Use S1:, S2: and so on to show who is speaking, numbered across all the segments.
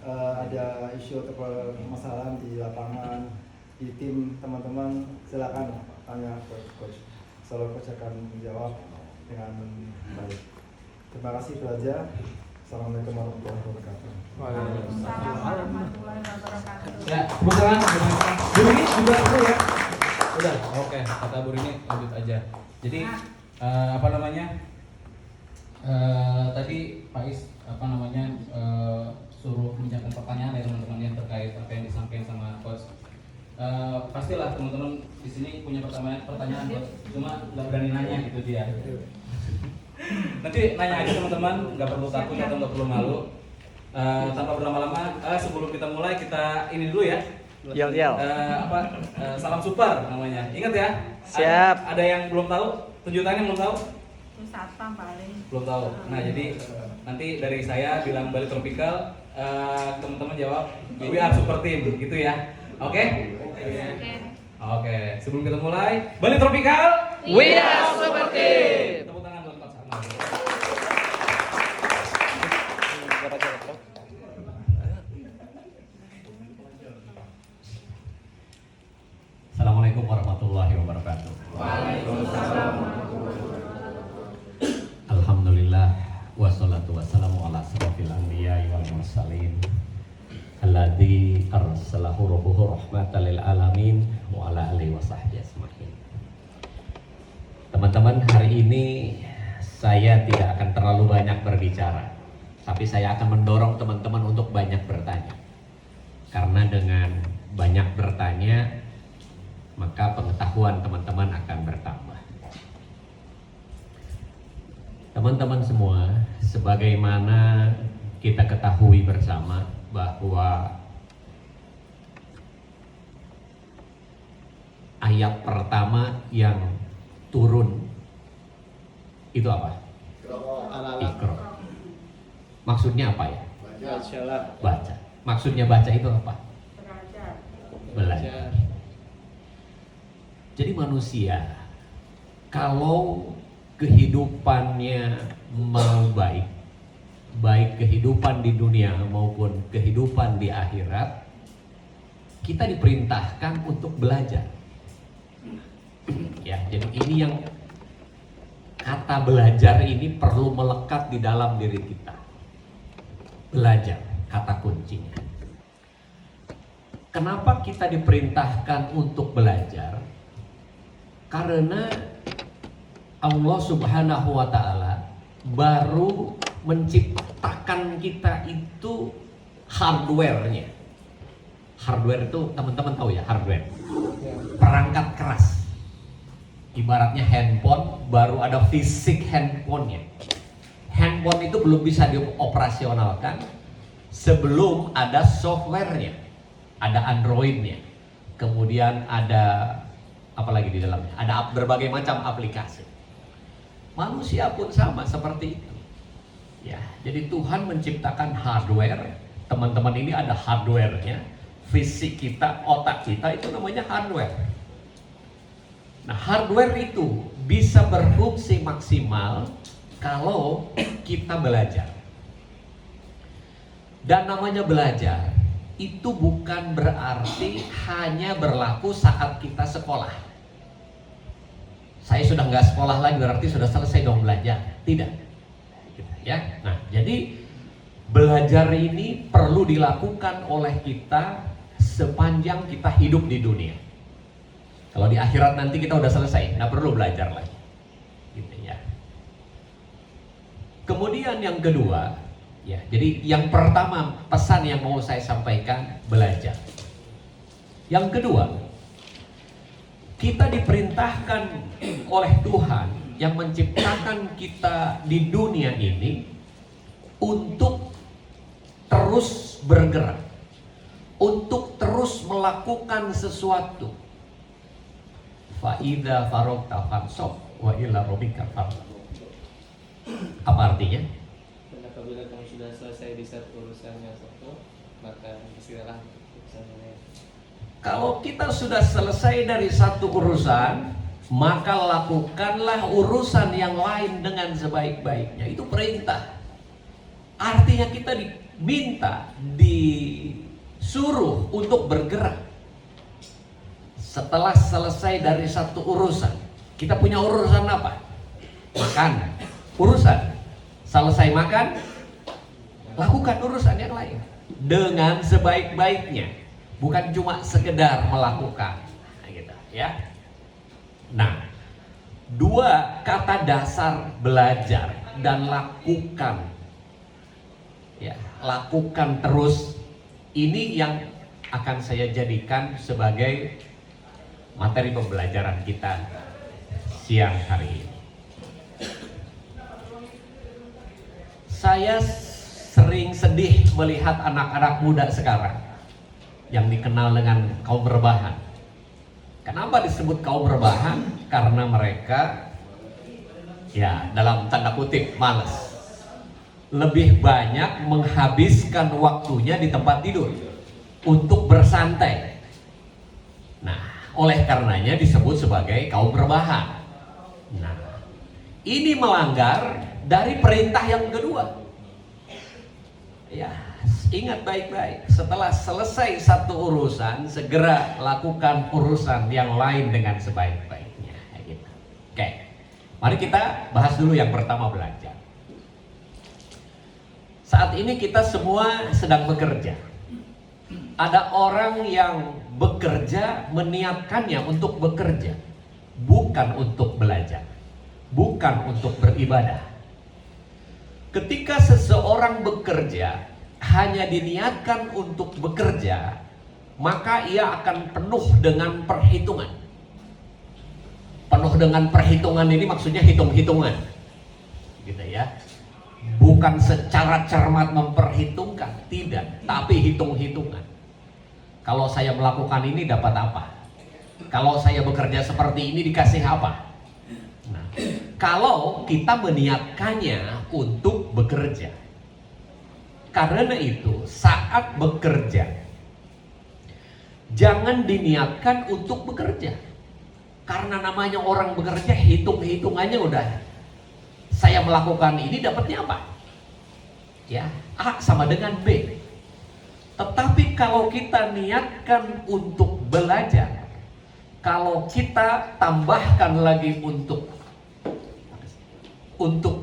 S1: ada isu atau permasalahan di lapangan, di tim teman-teman, silakan tanya ke coach. Selalu coach akan menjawab dengan baik. Terima kasih belajar. Assalamualaikum warahmatullahi wabarakatuh.
S2: Waalaikumsalam warahmatullahi wabarakatuh.
S3: Ya, tepuk tangan. Bu Rini juga dulu ya. Udah, oke. Kata Bu Rini lanjut aja. Jadi apa namanya? Tadi Pak Is suruh menyiapkan pertanyaan ya teman-teman yang terkait apa yang disampaikan sama coach. Pastilah teman-teman di sini punya pertanyaan buat, cuma nggak berani nanya gitu dia. Nanti nanya aja teman-teman, nggak perlu takut atau nggak perlu malu. Tanpa berlama-lama, sebelum kita mulai kita ini dulu ya.
S4: Yel.
S3: Salam super namanya. Ingat ya?
S4: Siap.
S3: Ada yang belum tahu? Tunjukannya belum tahu?
S2: Itu satpam paling.
S3: Belum tahu. Nah jadi nanti dari saya bilang Bali Tropical, teman-teman jawab we are super team gitu ya. Oke? Oke. Sebelum kita mulai, Bali Tropical,
S4: We are super team.
S3: tepuk tangan buat Coach Arnold.
S5: Assalamualaikum warahmatullahi wabarakatuh.
S2: Waalaikumsalam.
S5: Alhamdulillah wassalatu wassalamu ala asrofil anbiya'i wal mursalin alladzi arsalahu rabbuhu rahmatan lil alamin wa ala alihi wa sahbihi ajmain. Teman-teman, hari ini saya tidak akan terlalu banyak berbicara, tapi saya akan mendorong teman-teman untuk banyak bertanya. Karena dengan banyak bertanya, maka pengetahuan teman-teman akan bertambah. Teman-teman semua, sebagaimana kita ketahui bersama bahwa ayat pertama yang turun itu apa? Iqra. Maksudnya apa ya? Baca. Maksudnya baca itu apa? Belajar. Jadi manusia kalau kehidupannya mau baik kehidupan di dunia maupun kehidupan di akhirat, kita diperintahkan untuk belajar. Ya, jadi ini yang kata belajar ini perlu melekat di dalam diri kita. Belajar, kata kuncinya. Kenapa kita diperintahkan untuk belajar? Karena Allah Subhanahu wa Ta'ala baru menciptakan kita itu hardware-nya. Hardware itu teman-teman tahu ya, hardware. Perangkat keras. Ibaratnya handphone, baru ada fisik handphonenya. Handphone itu belum bisa dioperasionalkan sebelum ada softwarenya, ada Androidnya, kemudian ada apalagi di dalamnya, ada berbagai macam aplikasi. Manusia pun sama seperti itu. Ya, jadi Tuhan menciptakan hardware. Teman-teman ini ada hardware-nya. Fisik kita, otak kita itu namanya hardware. Nah, hardware itu bisa berfungsi maksimal kalau kita belajar. Dan namanya belajar itu bukan berarti hanya berlaku saat kita sekolah. Saya sudah nggak sekolah lagi berarti sudah selesai dong belajar. Tidak. Ya. Nah, jadi belajar ini perlu dilakukan oleh kita sepanjang kita hidup di dunia. Kalau di akhirat nanti kita udah selesai, nggak perlu belajar lagi. Gitu ya. Kemudian yang kedua, ya, jadi yang pertama pesan yang mau saya sampaikan, belajar. Yang kedua, kita diperintahkan oleh Tuhan yang menciptakan kita di dunia ini untuk terus bergerak, untuk terus melakukan sesuatu. Fa'idha farogta fansab wa ila rabbika farghab. Apa artinya?
S6: Dan apabila kamu sudah selesai di satu urusannya satu, maka istirahat urusannya.
S5: Kalau kita sudah selesai dari satu urusan, maka lakukanlah urusan yang lain dengan sebaik-baiknya. Itu perintah. Artinya kita minta disuruh untuk bergerak. Setelah selesai dari satu urusan, kita punya urusan apa? Makan. Urusan. Selesai makan, lakukan urusan yang lain dengan sebaik-baiknya, bukan cuma sekedar melakukan, gitu ya. Nah, dua kata dasar belajar dan lakukan, ya, lakukan terus, ini yang akan saya jadikan sebagai materi pembelajaran kita siang hari ini. Saya sering sedih melihat anak-anak muda sekarang yang dikenal dengan kaum rebahan. Kenapa disebut kaum rebahan? Karena mereka, ya, dalam tanda kutip, malas. Lebih banyak menghabiskan waktunya di tempat tidur untuk bersantai. Nah, oleh karenanya disebut sebagai kaum rebahan. Nah, ini melanggar dari perintah yang kedua. Ya, ingat baik-baik, setelah selesai satu urusan, segera lakukan urusan yang lain dengan sebaik-baiknya, gitu. Oke, mari kita bahas dulu yang pertama, belajar. Saat ini kita semua sedang bekerja. Ada orang yang bekerja meniatkannya untuk bekerja, bukan untuk belajar, bukan untuk beribadah. Ketika seseorang bekerja hanya diniatkan untuk bekerja, maka ia akan penuh dengan perhitungan. Penuh dengan perhitungan ini maksudnya hitung-hitungan, gitu ya. Bukan secara cermat memperhitungkan, tidak, tapi hitung-hitungan. Kalau saya melakukan ini dapat apa? Kalau saya bekerja seperti ini dikasih apa? Nah, kalau kita meniatkannya untuk bekerja, karena itu saat bekerja jangan diniatkan untuk bekerja, karena namanya orang bekerja hitung-hitungannya udah, saya melakukan ini dapatnya apa? Ya, A sama dengan B. Tetapi kalau kita niatkan untuk belajar, kalau kita tambahkan lagi untuk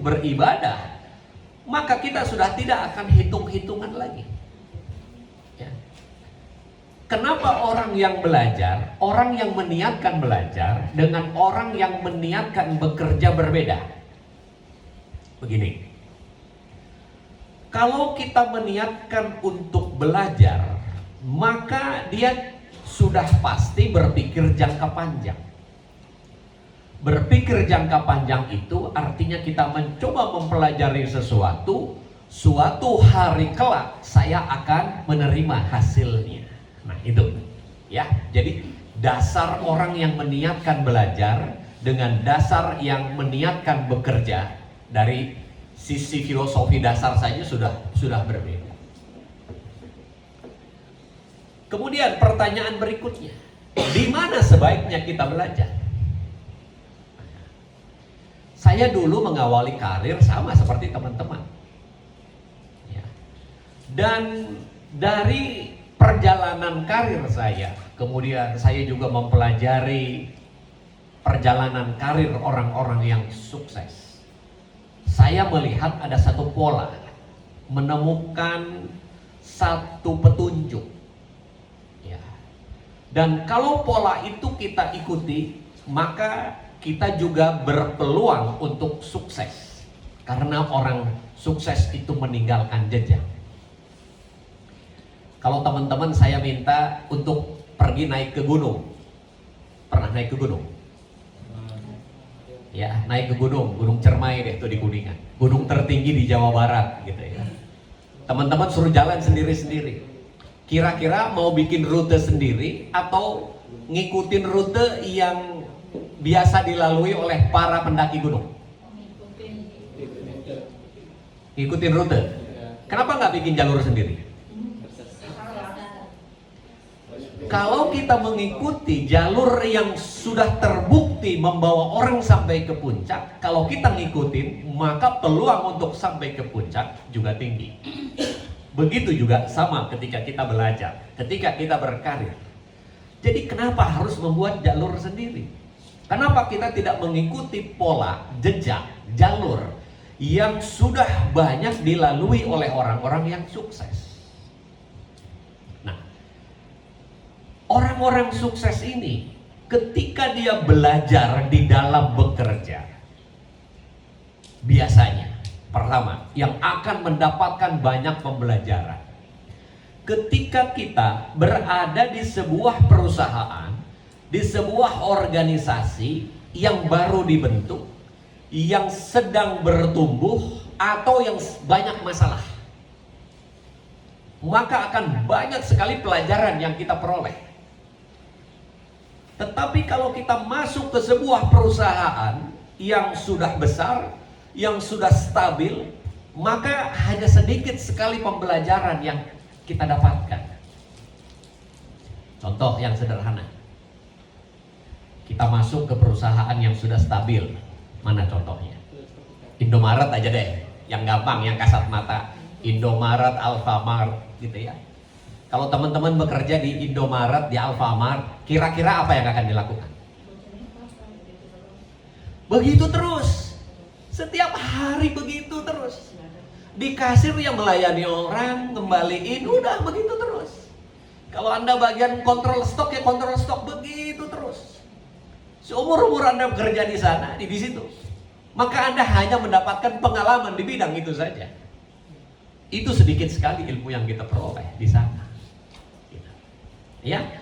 S5: beribadah, maka kita sudah tidak akan hitung-hitungan lagi. Ya. Kenapa orang yang belajar, orang yang meniatkan belajar dengan orang yang meniatkan bekerja berbeda? Begini, kalau kita meniatkan untuk belajar, maka dia sudah pasti berpikir jangka panjang. Berpikir jangka panjang itu artinya kita mencoba mempelajari sesuatu, suatu hari kelak saya akan menerima hasilnya. Nah, itu ya. Jadi dasar orang yang meniatkan belajar dengan dasar yang meniatkan bekerja dari sisi filosofi dasar saja sudah berbeda. Kemudian pertanyaan berikutnya, di mana sebaiknya kita belajar? Saya dulu mengawali karir sama seperti teman-teman, ya. Dan dari perjalanan karir saya, kemudian saya juga mempelajari perjalanan karir orang-orang yang sukses. Saya melihat ada satu pola, menemukan satu petunjuk, ya. Dan kalau pola itu kita ikuti, maka kita juga berpeluang untuk sukses, karena orang sukses itu meninggalkan jejak. Kalau teman-teman saya minta untuk pergi naik ke gunung, pernah naik ke gunung? Ya, naik ke Gunung Cermai deh tuh di Kuningan, gunung tertinggi di Jawa Barat, gitu ya. Teman-teman suruh jalan sendiri-sendiri. Kira-kira mau bikin rute sendiri atau ngikutin rute yang biasa dilalui oleh para pendaki gunung? Ngikutin rute. Kenapa nggak bikin jalur sendiri? Kalau kita mengikuti jalur yang sudah terbukti membawa orang sampai ke puncak, kalau kita ngikutin, maka peluang untuk sampai ke puncak juga tinggi. Begitu juga sama ketika kita belajar, ketika kita berkarir. Jadi kenapa harus membuat jalur sendiri? Kenapa kita tidak mengikuti pola, jejak, jalur yang sudah banyak dilalui oleh orang-orang yang sukses? Nah, orang-orang sukses ini ketika dia belajar di dalam bekerja, biasanya pertama yang akan mendapatkan banyak pembelajaran ketika kita berada di sebuah perusahaan, di sebuah organisasi yang baru dibentuk, yang sedang bertumbuh atau yang banyak masalah. Maka akan banyak sekali pelajaran yang kita peroleh. Tetapi kalau kita masuk ke sebuah perusahaan yang sudah besar, yang sudah stabil, maka hanya sedikit sekali pembelajaran yang kita dapatkan. Contoh yang sederhana, kita masuk ke perusahaan yang sudah stabil. Mana contohnya? Indomaret aja deh, yang gampang, yang kasat mata. Indomaret, Alfamart, gitu ya. Kalau teman-teman bekerja di Indomaret, di Alfamart, kira-kira apa yang akan dilakukan? Begitu terus, setiap hari begitu terus. Di kasir yang melayani orang, kembaliin, udah begitu terus. Kalau Anda bagian kontrol stok, ya kontrol stok, begitu terus. Seumur-umur Anda bekerja di sana, di situ, maka Anda hanya mendapatkan pengalaman di bidang itu saja. Itu sedikit sekali ilmu yang kita peroleh di sana. Ya.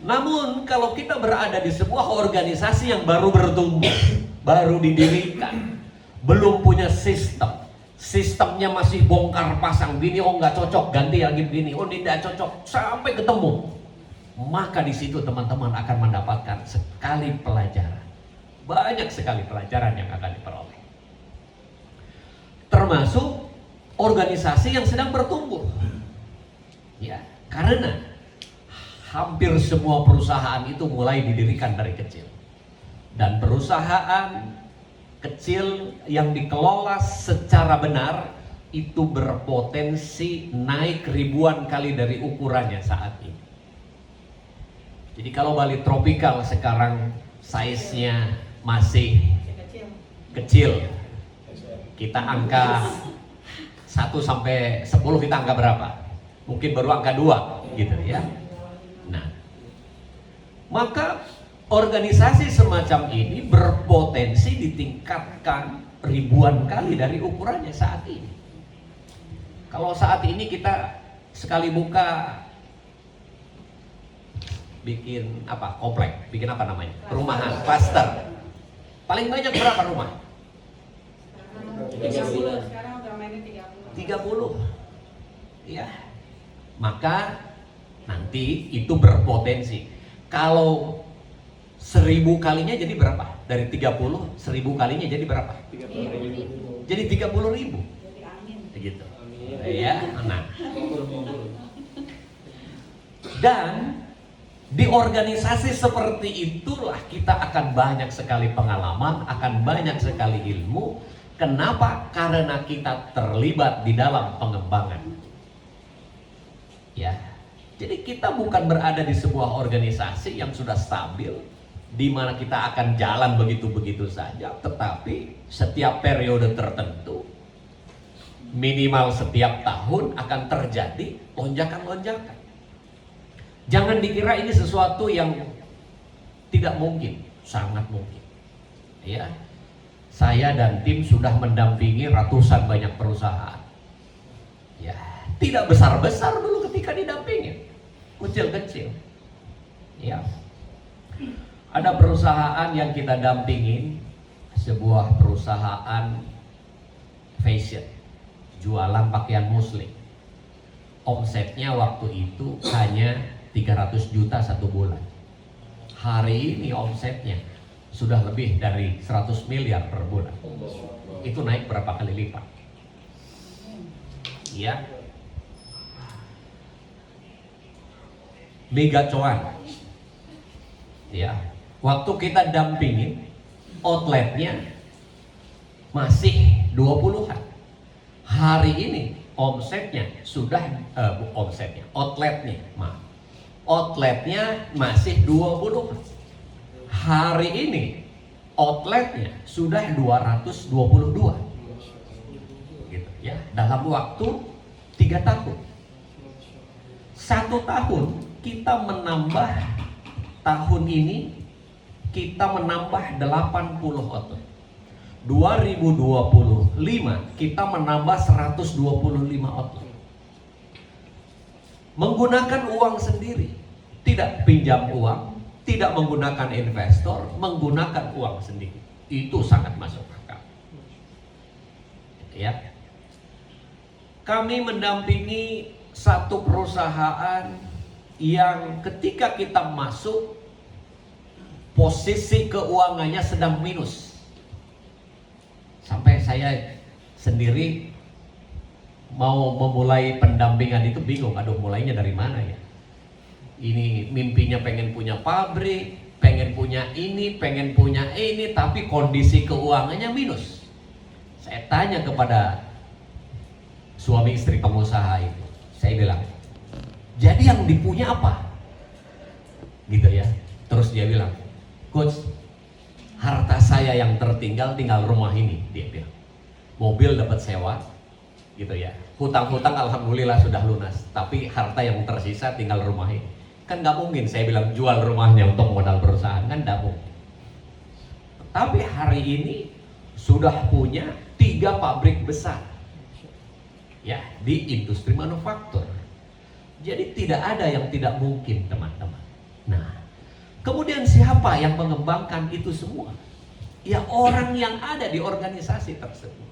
S5: Namun kalau kita berada di sebuah organisasi yang baru bertumbuh, baru didirikan, belum punya sistemnya masih bongkar pasang, gini oh nggak cocok, ganti lagi begini, oh tidak cocok, sampai ketemu, maka di situ teman-teman akan mendapatkan sekali pelajaran, banyak sekali pelajaran yang akan diperoleh, termasuk organisasi yang sedang bertumbuh, ya, karena hampir semua perusahaan itu mulai didirikan dari kecil, dan perusahaan kecil yang dikelola secara benar itu berpotensi naik ribuan kali dari ukurannya saat ini. Jadi kalau Bali Tropikal sekarang size-nya masih kecil, kita angka 1 sampai 10 kita angka berapa? Mungkin baru angka 2 gitu ya. Nah, maka organisasi semacam ini berpotensi ditingkatkan ribuan kali dari ukurannya saat ini. Kalau saat ini kita sekali buka bikin apa? Komplek, bikin apa namanya? Perumahan, klaster. Paling banyak berapa rumah?
S2: 30. Sekarang udah mainnya 30.
S5: 30. Ya. Maka nanti itu berpotensi. Kalau 1000 kalinya jadi berapa? Dari 30, 1000 kalinya jadi berapa?
S6: 30.000.
S5: Jadi 30.000.
S2: Jadi angin.
S5: Begitu.
S6: Amin.
S5: Ya, nah. Dan di organisasi seperti itulah kita akan banyak sekali pengalaman, akan banyak sekali ilmu. Kenapa? Karena kita terlibat di dalam pengembangan. Ya. Jadi kita bukan berada di sebuah organisasi yang sudah stabil, di mana kita akan jalan begitu-begitu saja, tetapi setiap periode tertentu, minimal setiap tahun akan terjadi lonjakan-lonjakan. Jangan dikira ini sesuatu yang tidak mungkin, sangat mungkin. Ya, saya dan tim sudah mendampingi ratusan banyak perusahaan. Ya, tidak besar-besar dulu ketika didampingi, kecil-kecil. Ya. Ada perusahaan yang kita dampingin, sebuah perusahaan fashion, jualan pakaian muslim. Omsetnya waktu itu hanya 300 juta satu bulan. Hari ini omsetnya sudah lebih dari 100 miliar per bulan. Itu naik berapa kali lipat? Ya. Mega Cuan. Ya. Waktu kita dampingin, outletnya masih 20-an. Hari ini omsetnya sudah outletnya masih 20. Hari ini outletnya sudah 222 gitu ya, dalam waktu 3 tahun. 1 tahun kita menambah, tahun ini kita menambah 80 outlet. 2025 kita menambah 125 outlet. Menggunakan uang sendiri, tidak pinjam uang, tidak menggunakan investor, menggunakan uang sendiri. Itu sangat masuk akal. Ya. Kami mendampingi satu perusahaan yang ketika kita masuk, posisi keuangannya sedang minus. Sampai saya sendiri mau memulai pendampingan itu bingung, aduh mulainya dari mana ya. Ini mimpinya pengen punya pabrik, pengen punya ini, pengen punya ini, tapi kondisi keuangannya minus. Saya tanya kepada suami istri pengusaha itu, saya bilang, jadi yang dipunya apa? Gitu ya. Terus dia bilang, Coach, harta saya yang tertinggal tinggal rumah ini, dia bilang. Mobil dapat sewa, gitu ya. Hutang-hutang alhamdulillah sudah lunas, tapi harta yang tersisa tinggal rumah ini. Kan nggak mungkin saya bilang jual rumahnya untuk modal perusahaan, kan nggak mungkin. Tapi hari ini sudah punya 3 pabrik besar, ya, di industri manufaktur. Jadi tidak ada yang tidak mungkin, teman-teman. Nah, kemudian siapa yang mengembangkan itu semua? Ya orang yang ada di organisasi tersebut.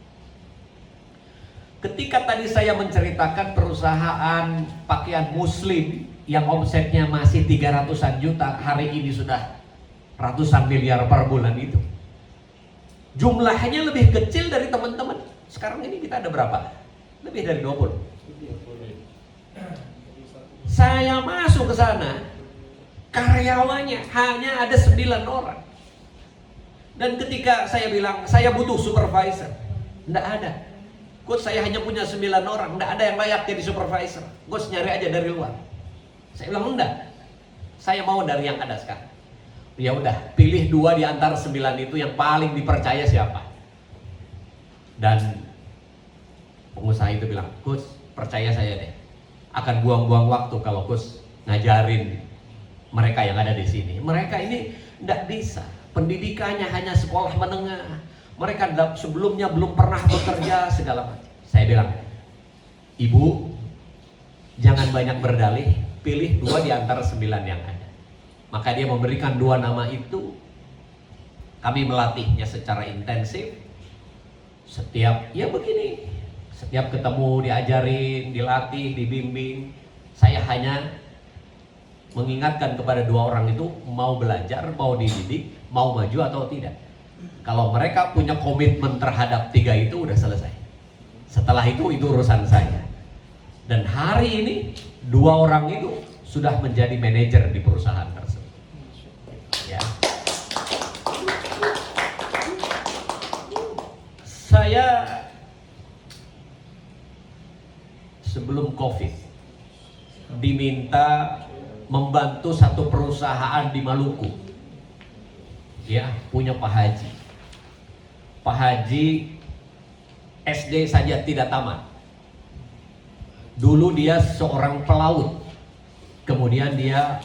S5: Ketika tadi saya menceritakan perusahaan pakaian muslim yang omsetnya masih 300-an juta, hari ini sudah ratusan miliar per bulan itu. Jumlahnya lebih kecil dari teman-teman. Sekarang ini kita ada berapa? Lebih dari 20. Saya masuk ke sana, karyawannya hanya ada 9 orang. Dan ketika saya bilang, saya butuh supervisor, enggak ada. Coach, saya hanya punya 9 orang, enggak ada yang layak jadi supervisor. Coach, nyari aja dari luar. Saya bilang enggak, saya mau dari yang ada sekarang. Ya udah, pilih 2 di antara 9 itu yang paling dipercaya siapa. Dan pengusaha itu bilang, Coach, percaya saya deh, akan buang-buang waktu kalau Coach ngajarin mereka yang ada di sini. Mereka ini enggak bisa, pendidikannya hanya sekolah menengah. Mereka sebelumnya belum pernah bekerja segala macam. Saya bilang, Ibu, jangan banyak berdalih, pilih 2 di antara 9 yang ada. Maka dia memberikan 2 nama itu. Kami melatihnya secara intensif. Setiap, ya begini, setiap ketemu diajarin, dilatih, dibimbing. Saya hanya mengingatkan kepada 2 orang itu mau belajar, mau dididik, mau maju atau tidak. Kalau mereka punya komitmen terhadap 3 itu udah selesai. Setelah itu urusan saya. Dan hari ini 2 orang itu sudah menjadi manajer di perusahaan tersebut. Ya. Saya sebelum COVID diminta membantu satu perusahaan di Maluku. Ya, punya Pak Haji. Pak Haji SD saja tidak tamat. Dulu dia seorang pelaut. Kemudian dia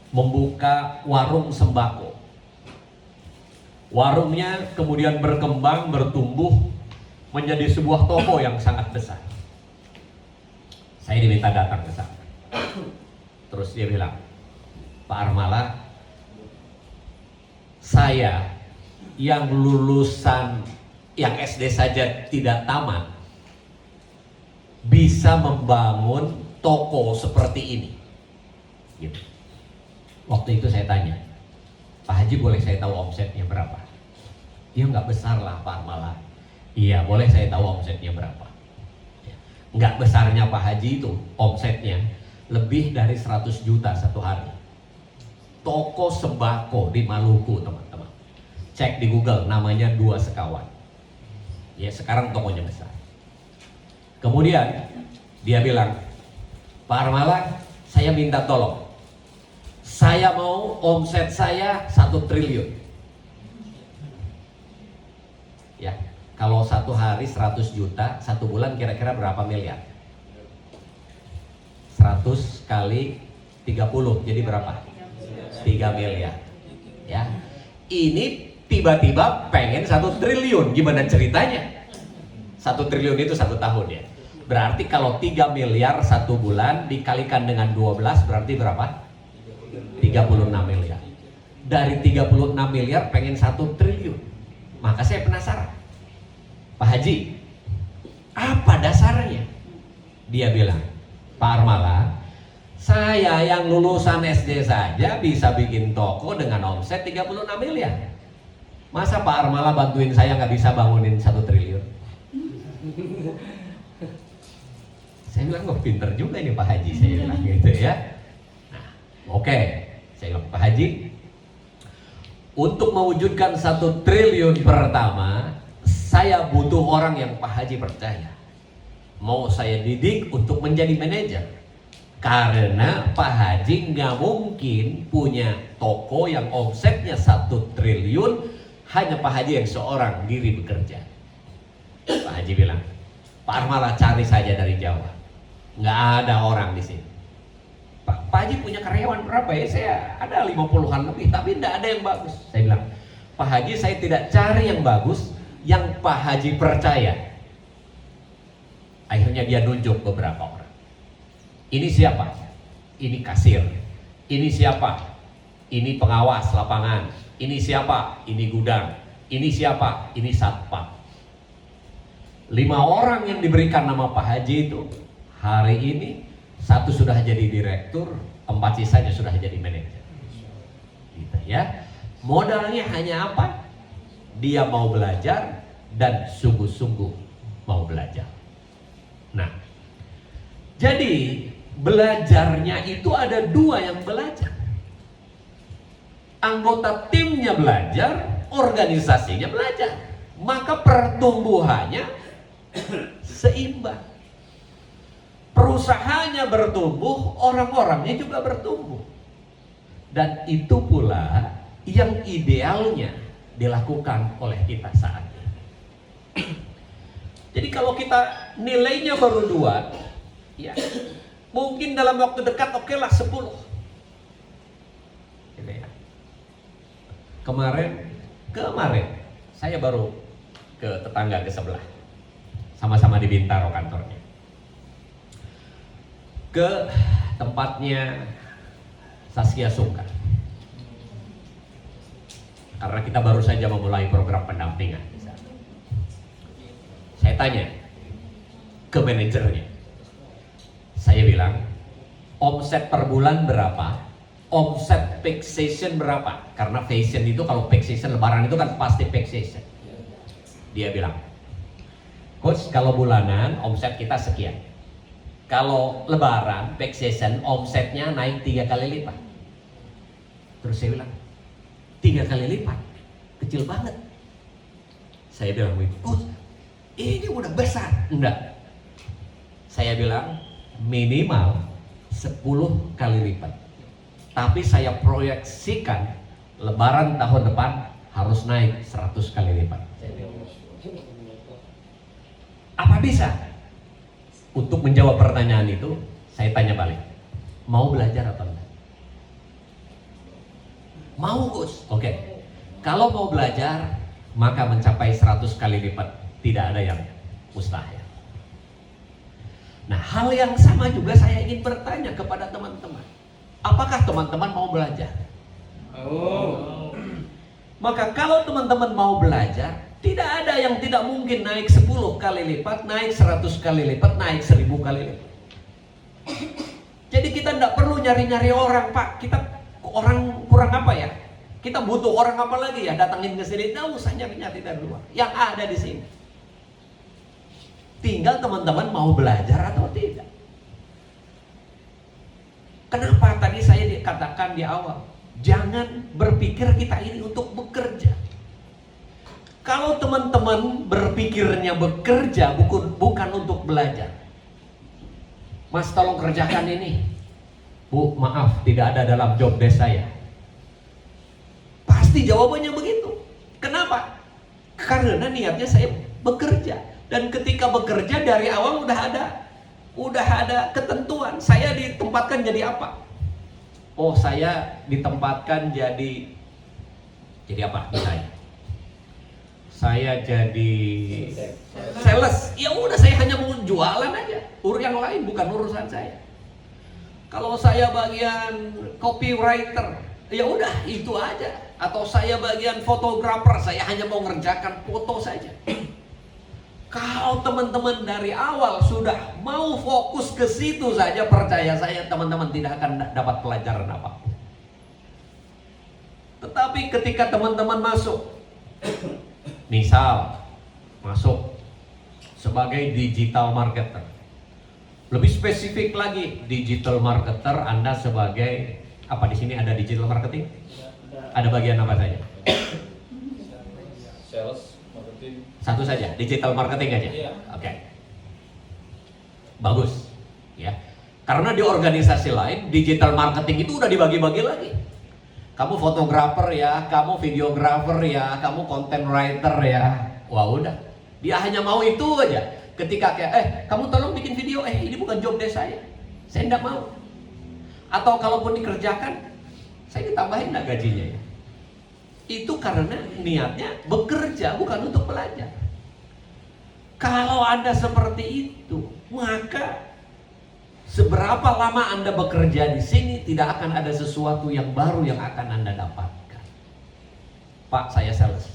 S5: membuka warung sembako. Warungnya kemudian berkembang, bertumbuh menjadi sebuah toko yang sangat besar. Saya diminta datang ke sana. Terus dia bilang, Pak Armala, saya yang lulusan yang SD saja tidak tamat bisa membangun toko seperti ini. Gitu. Waktu itu saya tanya, Pak Haji, boleh saya tahu omsetnya berapa? Ya nggak besar lah Pak Armala. Iya, boleh saya tahu omsetnya berapa? Nggak besarnya Pak Haji itu omsetnya lebih dari 100 juta satu hari. Toko sembako di Maluku, teman-teman. Cek di Google, namanya 2 Sekawan. Ya, sekarang tokonya besar. Kemudian dia bilang, Pak Armala, saya minta tolong. Saya mau omset saya 1 triliun. Ya, kalau satu hari 100 juta, 1 bulan kira-kira berapa miliar? 100 kali 30, jadi berapa? 3 miliar. Ya, ini tiba-tiba pengen 1 triliun, gimana ceritanya? 1 triliun itu 1 tahun ya. Berarti kalau 3 miliar 1 bulan dikalikan dengan 12 berarti berapa? 36 miliar. Dari 36 miliar pengen 1 triliun. Maka saya penasaran, Pak Haji, apa dasarnya? Dia bilang, Pak Armala, saya yang lulusan SD saja bisa bikin toko dengan omset 36 miliar. Masa Pak Armala bantuin saya nggak bisa bangunin 1 triliun? Saya bilang, kok pinter juga ini Pak Haji, saya bilang gitu ya. Nah, oke, saya bilang, Pak Haji, untuk mewujudkan 1 triliun pertama, saya butuh orang yang Pak Haji percaya. Mau saya didik untuk menjadi manajer. Karena Pak Haji nggak mungkin punya toko yang omsetnya 1 triliun hanya Pak Haji yang seorang diri bekerja. Pak Haji bilang, Pak Armala cari saja dari Jawa. Nggak ada orang di sini. Pak Haji punya karyawan berapa ya? Saya ada 50-an lebih, tapi tidak ada yang bagus. Saya bilang, Pak Haji, saya tidak cari yang bagus, yang Pak Haji percaya. Akhirnya dia nunjuk beberapa orang. Ini siapa? Ini kasir. Ini siapa? Ini pengawas lapangan. Ini siapa? Ini gudang. Ini siapa? Ini satpam. 5 orang yang diberikan nama Pak Haji itu hari ini 1 sudah jadi direktur, 4 sisanya sudah jadi manajer. Gitu ya. Modalnya hanya apa? Dia mau belajar dan sungguh-sungguh mau belajar. Nah, jadi belajarnya itu ada 2 yang belajar. Anggota timnya belajar, organisasinya belajar. Maka pertumbuhannya seimbang. Perusahaannya bertumbuh, orang-orangnya juga bertumbuh. Dan itu pula yang idealnya dilakukan oleh kita saat ini. Jadi kalau kita nilainya baru 2, ya mungkin dalam waktu dekat okelah 10. Gitu ya. Kemarin saya baru ke tetangga ke sebelah, sama-sama di Bintaro kantornya, ke tempatnya Saskia Sungkar, karena kita baru saja memulai program pendampingan. Saya tanya ke manajernya, saya bilang, omset per bulan berapa? Omset peak season berapa? Karena fashion itu, kalau peak season lebaran itu kan pasti peak season. Dia bilang, Coach, kalau bulanan omset kita sekian. Kalau lebaran, peak season, omsetnya naik 3 kali lipat. Terus saya bilang, 3 kali lipat? Kecil banget. Saya bilang, Coach, ini udah besar. Enggak. Saya bilang, minimal 10 kali lipat. Tapi saya proyeksikan lebaran tahun depan harus naik 100 kali lipat. Apa bisa? Untuk menjawab pertanyaan itu, saya tanya balik, mau belajar atau enggak? Mau, Gus. Oke. Kalau mau belajar, maka mencapai 100 kali lipat tidak ada yang mustahil. Nah, hal yang sama juga saya ingin bertanya kepada teman-teman. Apakah teman-teman mau belajar? Maka kalau teman-teman mau belajar, tidak ada yang tidak mungkin naik 10 kali lipat, naik 100 kali lipat, naik 1000 kali lipat. Jadi kita tidak perlu nyari-nyari orang, Pak. Kita orang kurang apa ya? Kita butuh orang apa lagi ya? Datangin ke sini, tidak usah nyari-nyari dari luar. Yang ada di sini. Tinggal teman-teman mau belajar atau tidak. Kenapa tadi saya dikatakan di awal, jangan berpikir kita ini untuk bekerja. Kalau teman-teman berpikirnya bekerja bukan untuk belajar, Mas tolong kerjakan ini. Bu, maaf, tidak ada dalam job desk saya. Pasti jawabannya begitu. Kenapa? Karena niatnya saya bekerja. Dan ketika bekerja dari awal udah ada ketentuan. Saya ditempatkan jadi apa? Oh, saya ditempatkan jadi apa misalnya? Saya jadi sales. Ya udah, saya hanya mau jualan aja. Yang lain bukan urusan saya. Kalau saya bagian copywriter, ya udah itu aja. Atau saya bagian fotografer, saya hanya mau ngerjakan foto saja. Kalau teman-teman dari awal sudah mau fokus ke situ saja, percaya saya teman-teman tidak akan dapat pelajaran apapun. Tetapi ketika teman-teman masuk, misal masuk sebagai digital marketer, lebih spesifik lagi digital marketer, Anda sebagai apa di sini ada digital marketing? Ada bagian apa saja?
S6: Sales, marketing.
S5: Satu saja, digital marketing aja.
S6: Iya.
S5: Oke. Bagus, ya. Karena di organisasi lain digital marketing itu udah dibagi-bagi lagi. Kamu fotografer ya, kamu videografer ya, kamu content writer ya. Wah udah, dia hanya mau itu aja. Ketika kayak, kamu tolong bikin video, ini bukan job desk saya enggak mau. Atau kalaupun dikerjakan, saya ditambahin enggak gajinya ya. Itu karena niatnya bekerja bukan untuk belajar. Kalau Anda seperti itu, maka seberapa lama Anda bekerja di sini tidak akan ada sesuatu yang baru yang akan Anda dapatkan. Pak, saya sales.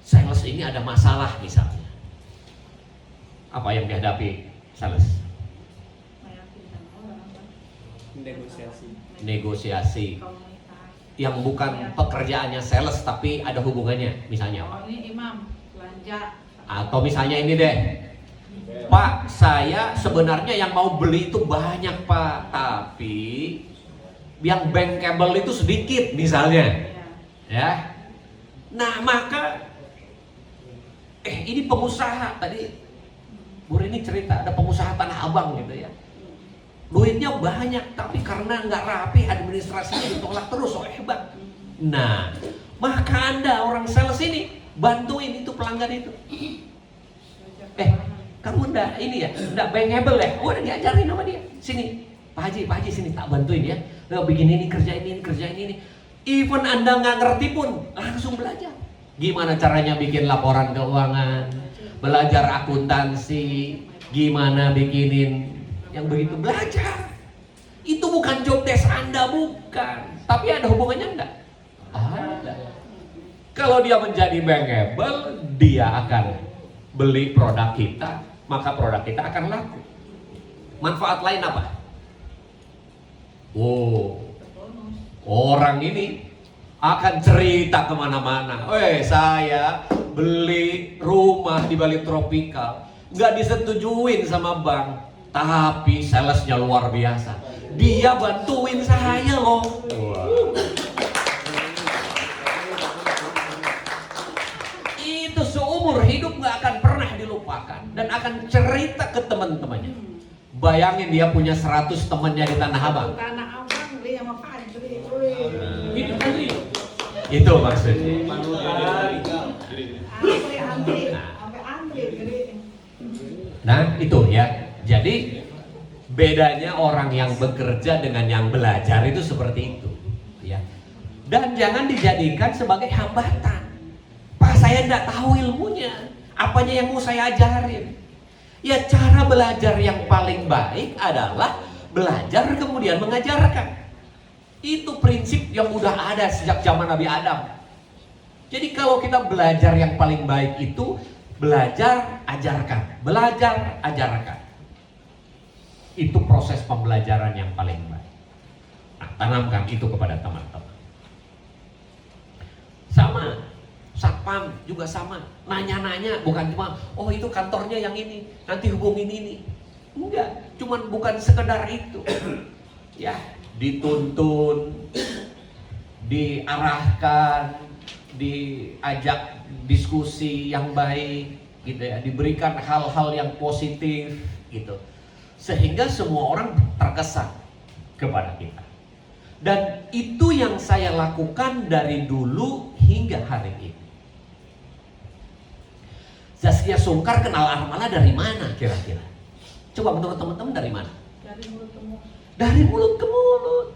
S5: Sales ini ada masalah misalnya. Apa yang dihadapi sales? Negosiasi. Yang bukan pekerjaannya sales tapi ada hubungannya, misalnya apa?
S2: Oh, ini imam belanja.
S5: Atau misalnya ini deh, Pak, saya sebenarnya yang mau beli itu banyak Pak, tapi yang bankable itu sedikit misalnya, ya. Nah maka, ini pengusaha tadi, Bu Rini cerita ada pengusaha Tanah Abang gitu ya. Duitnya banyak, tapi karena nggak rapi administrasinya ditolak terus, hebat. Nah, maka Anda orang sales ini bantuin itu pelanggan itu. Kamu ndak ini ya, ndak bankable ya? Udah diajarin sama dia. Sini, Pak Haji sini tak bantuin ya. Nggak bikin ini, kerjain ini. Even Anda nggak ngerti pun langsung belajar. Gimana caranya bikin laporan keuangan, belajar akuntansi, gimana bikinin yang begitu, belajar. Itu bukan job desk Anda, bukan. Tapi ada hubungannya enggak? Ada. Kalau dia menjadi bankable, dia akan beli produk kita, maka produk kita akan laku. Manfaat lain apa? Orang ini akan cerita kemana-mana. Saya beli rumah di Bali Tropikal, nggak disetujuin sama bank. Tapi salesnya luar biasa. Dia bantuin saya loh. Itu seumur hidup gak akan pernah dilupakan. Dan akan cerita ke teman-temannya. Bayangin dia punya 100 temannya di Tanah Abang.
S2: Tanah Abang beli sama Pak Andri.
S5: Itu maksudnya. Nah itu ya. Jadi bedanya orang yang bekerja dengan yang belajar itu seperti itu, ya. Dan jangan dijadikan sebagai hambatan. Pak, saya tidak tahu ilmunya, apanya yang mau saya ajarin? Ya cara belajar yang paling baik adalah belajar kemudian mengajarkan. Itu prinsip yang udah ada sejak zaman Nabi Adam. Jadi kalau kita belajar yang paling baik itu belajar, ajarkan, belajar, ajarkan. Itu proses pembelajaran yang paling baik. Nah, tanamkan itu kepada teman-teman. Sama, satpam juga sama. Nanya-nanya, bukan cuma, itu kantornya yang ini, nanti hubungin ini. Enggak, cuman bukan sekedar itu. Ya, dituntun, diarahkan, diajak diskusi yang baik gitu ya, diberikan hal-hal yang positif gitu, sehingga semua orang terkesan kepada kita. Dan itu yang saya lakukan dari dulu hingga hari ini. Zaskia Sungkar kenal Armala dari mana kira-kira? Coba menurut teman-teman dari mana?
S2: Dari mulut ke mulut.
S5: Dari mulut ke mulut.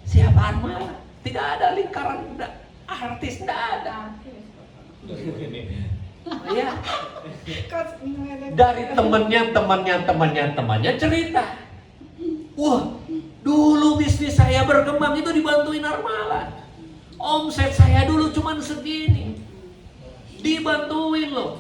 S5: Siapa Armala? Tidak ada lingkaran artis, tidak ada. Ya. Dari temannya cerita. Wah, dulu bisnis saya berkembang itu dibantuin Armala. Omset saya dulu cuman segini. Dibantuin loh.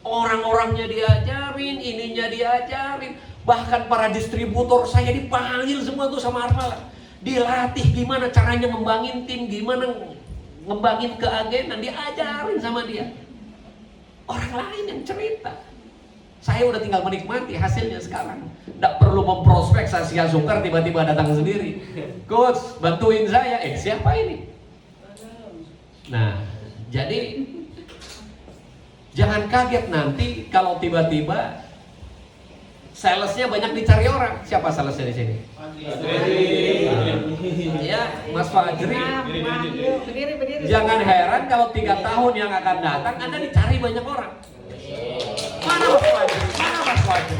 S5: Orang-orangnya diajarin, ininya diajarin. Bahkan para distributor saya dipanggil semua tuh sama Armala. Dilatih gimana caranya ngembangin tim, gimana ngembangin ke agenan, diajarin sama dia. Orang lain yang cerita. Saya udah tinggal menikmati hasilnya sekarang. Tidak perlu memprospek Zaskia Sungkar tiba-tiba datang sendiri. Coach, bantuin saya. Siapa ini? Nah, jadi jangan kaget nanti kalau tiba-tiba salesnya banyak dicari orang. Siapa salesnya di sini? Ya, Mas Fajri.
S2: Berdiri.
S5: Jangan heran kalau 3 tahun yang akan datang Anda dicari banyak orang. Mana Mas Fajri? Mana Mas Fajri?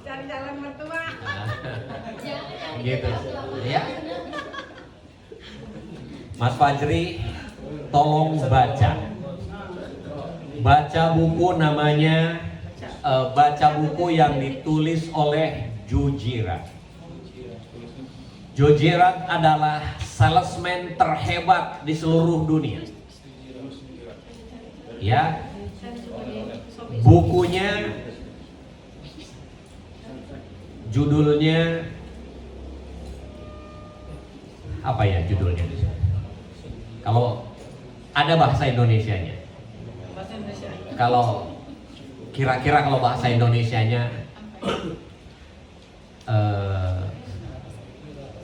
S2: Cari jalan mertua.
S5: Gitu. Ya. Mas Fajri, tolong baca. Baca buku namanya, baca buku yang ditulis oleh Joe Girard. Joe Girard adalah salesman terhebat di seluruh dunia. Ya, bukunya, judulnya apa ya judulnya? Kalau ada bahasa Indonesianya.
S2: Bahasa Indonesia.
S5: Kalau kira-kira kalau bahasa Indonesianya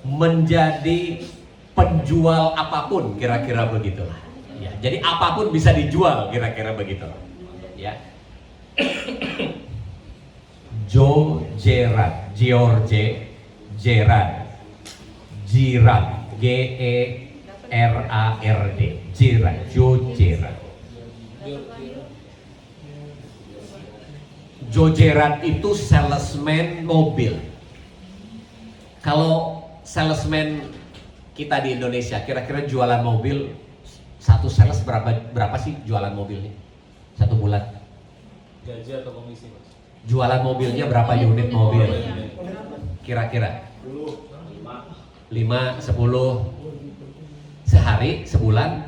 S5: menjadi penjual apapun, kira-kira begitulah. Ya, jadi apapun bisa dijual, kira-kira begitulah. Ya. Joe Girard, George Girard, Girard, Girard, Joe Girard. Joe Girard itu salesman mobil. Kalau salesman kita di Indonesia, kira-kira jualan mobil, satu sales berapa sih jualan mobilnya? Satu bulan?
S6: Gaji atau komisi, Mas?
S5: Jualan mobilnya berapa unit mobil? Kira-kira 5, 10 sehari, sebulan?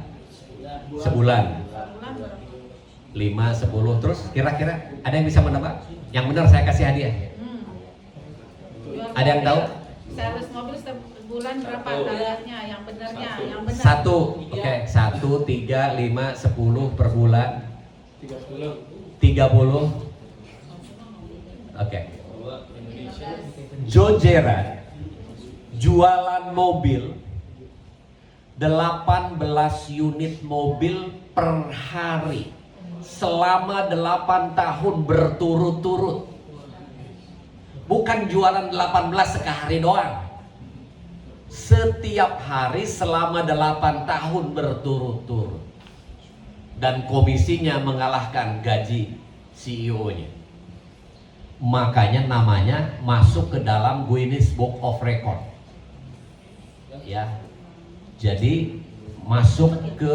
S5: Sebulan 5, 10, terus kira-kira ada yang bisa menebak? Yang benar saya kasih hadiah. Ada yang tahu?
S2: Sales mobil sebulan berapa targetnya? Yang benarnya, yang benar.
S5: 1, oke, 1, 3, 5, 10 per bulan 30. Oke. Joe Girard jualan mobil 18 unit mobil per hari selama 8 tahun berturut-turut. Bukan jualan 18 sekali doang. Setiap hari selama 8 tahun berturut-turut. Dan komisinya mengalahkan gaji CEO-nya. Makanya namanya masuk ke dalam Guinness Book of Record. Ya. Jadi masuk ke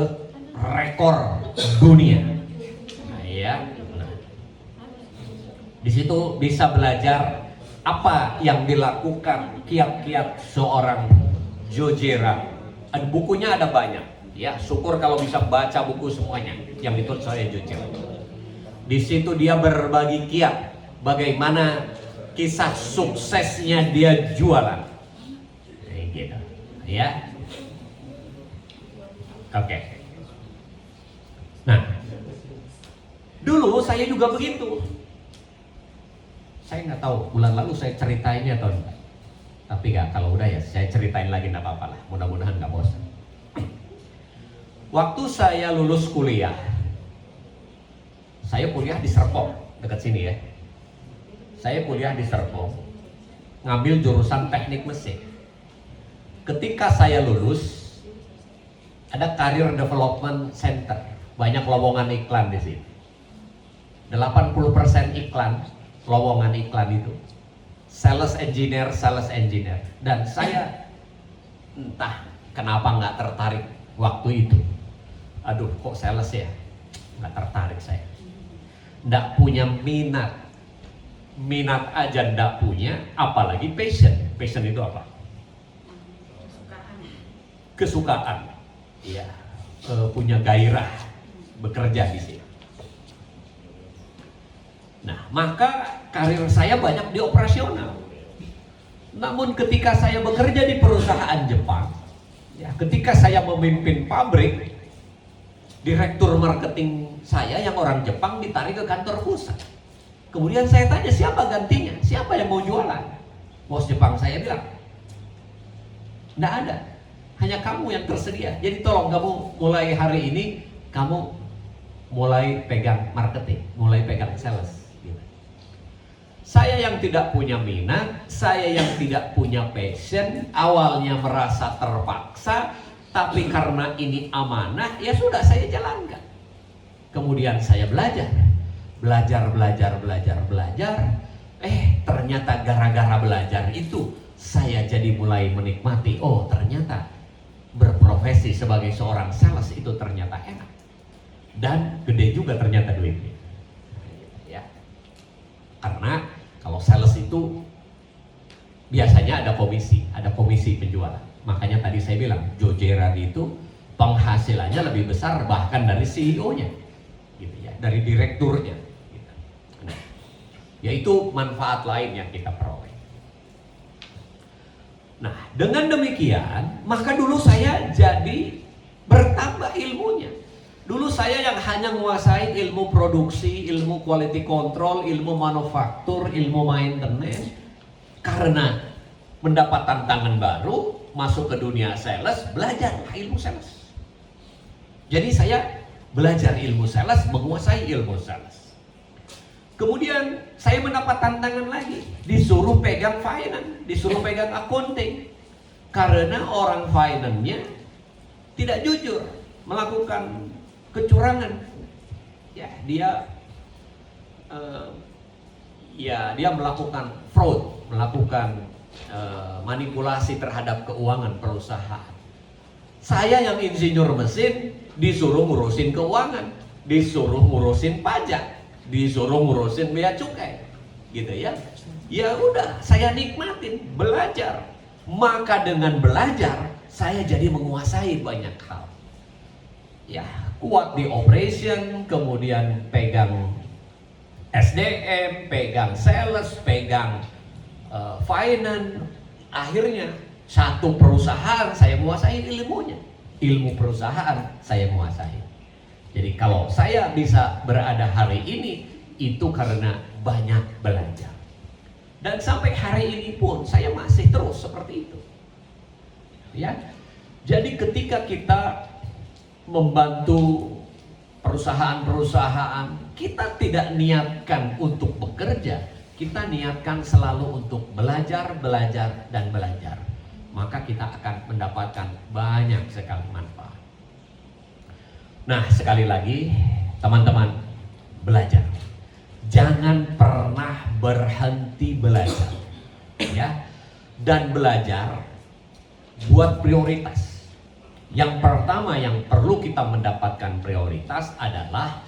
S5: rekor dunia. Nah, ya. Nah. Di situ bisa belajar apa yang dilakukan kiat-kiat seorang Joe Girard. Bukunya ada banyak. Ya, syukur kalau bisa baca buku semuanya yang ditulis oleh Joe Girard. Di situ dia berbagi kiat bagaimana kisah suksesnya dia jualan. Gitu. Ya. Oke. Nah, dulu saya juga begitu. Saya nggak tahu bulan lalu saya ceritainnya atau enggak. Tapi kalau udah ya saya ceritain lagi, nggak apa-apa lah. Mudah-mudahan nggak bosan. Waktu saya lulus kuliah, saya kuliah di Serpong, dekat sini ya. Saya kuliah di Serpong, ngambil jurusan teknik mesin. Ketika saya lulus, ada Career Development Center, banyak lowongan iklan di sini. 80% iklan, lowongan iklan itu sales engineer. Dan saya entah kenapa nggak tertarik waktu itu. Aduh, kok sales ya? Nggak tertarik saya. Nggak punya minat. Minat aja nggak punya, apalagi passion. Passion itu apa? Kesukaan. Iya, punya gairah bekerja di sini. Nah, maka karir saya banyak di operasional. Namun ketika saya bekerja di perusahaan Jepang, ya, ketika saya memimpin pabrik, direktur marketing saya yang orang Jepang ditarik ke kantor pusat. Kemudian saya tanya, siapa gantinya? Siapa yang mau jualan? Bos Jepang saya bilang, nggak ada. Hanya kamu yang tersedia. Jadi tolong kamu mulai hari ini, kamu mulai pegang marketing, mulai pegang sales. Gitu. Saya yang tidak punya minat, saya yang tidak punya passion, awalnya merasa terpaksa, tapi karena ini amanah, ya sudah saya jalankan. Kemudian saya belajar. Ternyata gara-gara belajar itu saya jadi mulai menikmati. Oh, ternyata berprofesi sebagai seorang sales itu ternyata enak dan gede juga ternyata duitnya. Ya, karena kalau sales itu biasanya ada komisi penjualan. Makanya tadi saya bilang Joe Gerardi itu penghasilannya lebih besar bahkan dari CEO-nya, gitu ya, dari direkturnya. Gitu. Nah, yaitu manfaat lain yang kita peroleh. Nah, dengan demikian, maka dulu saya jadi bertambah ilmunya. Dulu saya yang hanya menguasai ilmu produksi, ilmu quality control, ilmu manufaktur, ilmu maintenance. Karena mendapat tantangan baru, masuk ke dunia sales, belajar ilmu sales. Jadi saya belajar ilmu sales, menguasai ilmu sales. Kemudian saya mendapat tantangan lagi, disuruh pegang finance, disuruh pegang accounting. Karena orang finance-nya tidak jujur, melakukan kecurangan. Ya, dia melakukan fraud, melakukan manipulasi terhadap keuangan perusahaan. Saya yang insinyur mesin disuruh ngurusin keuangan, disuruh ngurusin pajak, disuruh ngurusin bea cukai, gitu ya. Ya udah, saya nikmatin belajar. Maka dengan belajar saya jadi menguasai banyak hal. Ya, kuat di operation, kemudian pegang SDM, pegang sales, pegang finance. Akhirnya satu perusahaan saya menguasai ilmunya, ilmu perusahaan saya menguasai. Jadi kalau saya bisa berada hari ini, itu karena banyak belajar. Dan sampai hari ini pun saya masih terus seperti itu. Ya. Jadi ketika kita membantu perusahaan-perusahaan, kita tidak niatkan untuk bekerja, kita niatkan selalu untuk belajar, dan belajar. Maka kita akan mendapatkan banyak sekali manfaat. Nah, sekali lagi, teman-teman, belajar. Jangan pernah berhenti belajar, ya. Dan belajar buat prioritas. Yang pertama yang perlu kita mendapatkan prioritas adalah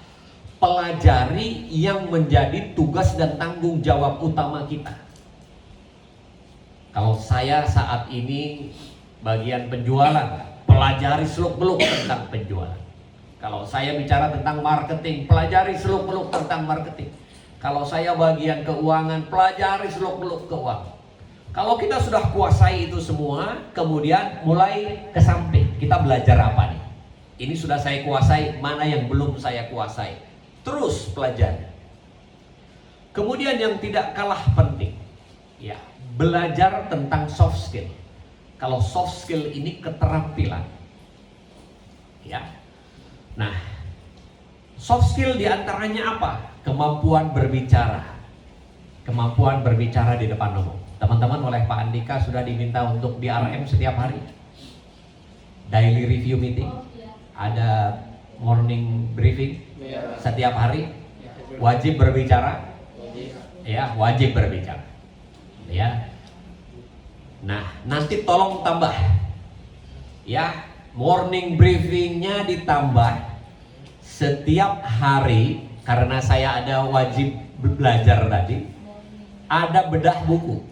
S5: pelajari yang menjadi tugas dan tanggung jawab utama kita. Kalau saya saat ini bagian penjualan, pelajari seluk-beluk tentang penjualan. Kalau saya bicara tentang marketing, pelajari seluk-beluk tentang marketing. Kalau saya bagian keuangan, pelajari seluk-beluk keuangan. Kalau kita sudah kuasai itu semua, kemudian mulai ke samping. Kita belajar apa nih? Ini sudah saya kuasai, mana yang belum saya kuasai? Terus pelajari. Kemudian yang tidak kalah penting, Ya, belajar tentang soft skill. Kalau soft skill ini keterampilan. Ya. Nah, soft skill diantaranya apa? Kemampuan berbicara. Kemampuan berbicara di depan umum. Teman-teman oleh Pak Andika sudah diminta untuk di RM setiap hari. Daily review meeting. Ada morning briefing setiap hari. Wajib berbicara. Ya, wajib berbicara. Ya. Nah, nanti tolong tambah. Ya, morning briefingnya ditambah setiap hari karena saya ada wajib belajar tadi. Ada bedah buku.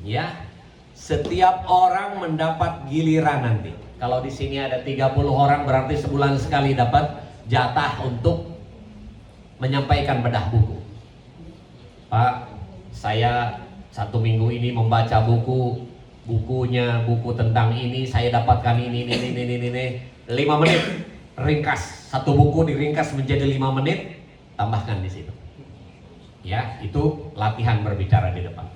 S5: Ya. Setiap orang mendapat giliran nanti. Kalau di sini ada 30 orang berarti sebulan sekali dapat jatah untuk menyampaikan bedah buku. Pak, saya 1 minggu ini membaca bukunya, buku tentang ini, saya dapatkan ini, 5 menit ringkas, 1 buku diringkas menjadi 5 menit, tambahkan di situ. Ya, itu latihan berbicara di depan.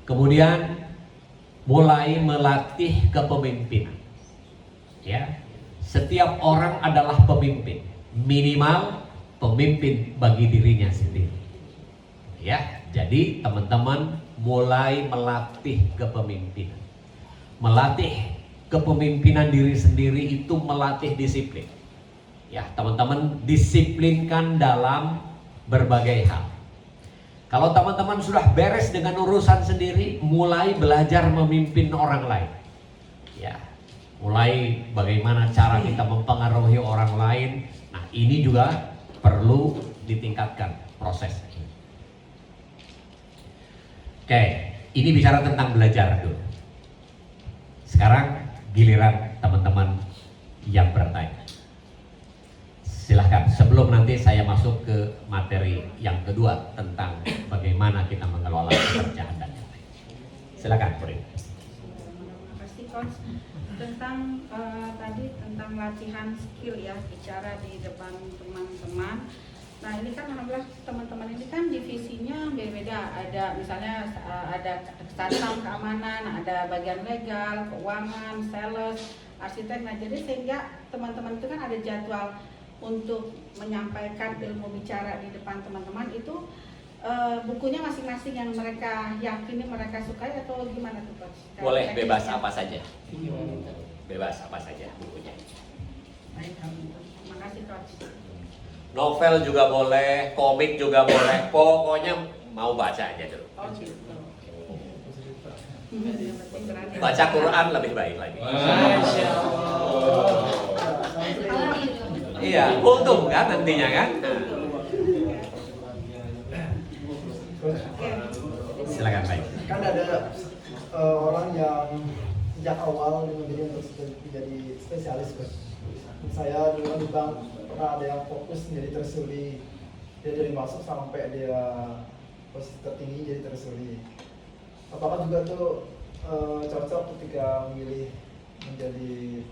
S5: Kemudian mulai melatih kepemimpinan. Ya, setiap orang adalah pemimpin, minimal pemimpin bagi dirinya sendiri. Ya, jadi teman-teman mulai melatih kepemimpinan. Melatih kepemimpinan diri sendiri itu melatih disiplin. Ya, teman-teman disiplinkan dalam berbagai hal. Kalau teman-teman sudah beres dengan urusan sendiri, mulai belajar memimpin orang lain. Ya, mulai bagaimana cara kita mempengaruhi orang lain. Nah, ini juga perlu ditingkatkan prosesnya. Oke, ini bicara tentang belajar dulu. Sekarang giliran teman-teman yang bertanya. Silahkan, sebelum nanti saya masuk ke materi yang kedua tentang bagaimana kita mengelola pekerjaan dan yang lain. Silakan, Puri.
S2: Terima kasih, Coach. Tentang tadi tentang latihan skill ya, bicara di depan teman-teman. Nah, ini kan alhamdulillah teman-teman ini kan divisinya beda-beda. Ada misalnya ada satpam keamanan, ada bagian legal, keuangan, sales, arsitek. Nah, jadi sehingga teman-teman itu kan ada jadwal untuk menyampaikan ilmu bicara di depan teman-teman itu bukunya masing-masing yang mereka yakini mereka sukai atau gimana tuh, Coach?
S5: Boleh bebas apa saja. Bebas apa saja bukunya.
S2: Baik, terima kasih, Coach.
S5: Novel juga boleh, komik juga boleh, pokoknya mau baca aja dulu.
S2: Oh, gitu.
S5: Baca Quran lebih baik lagi. Iya, untung kan nantinya kan. Silakan, baik.
S1: Kan ada orang yang sejak awal memilih untuk menjadi spesialis, Coach. Saya dulu di bank pernah ada yang fokus menjadi tersuli. Dia dari masuk sampai dia posisi tertinggi jadi tersuli. Apakah juga tuh cocok ketika memilih menjadi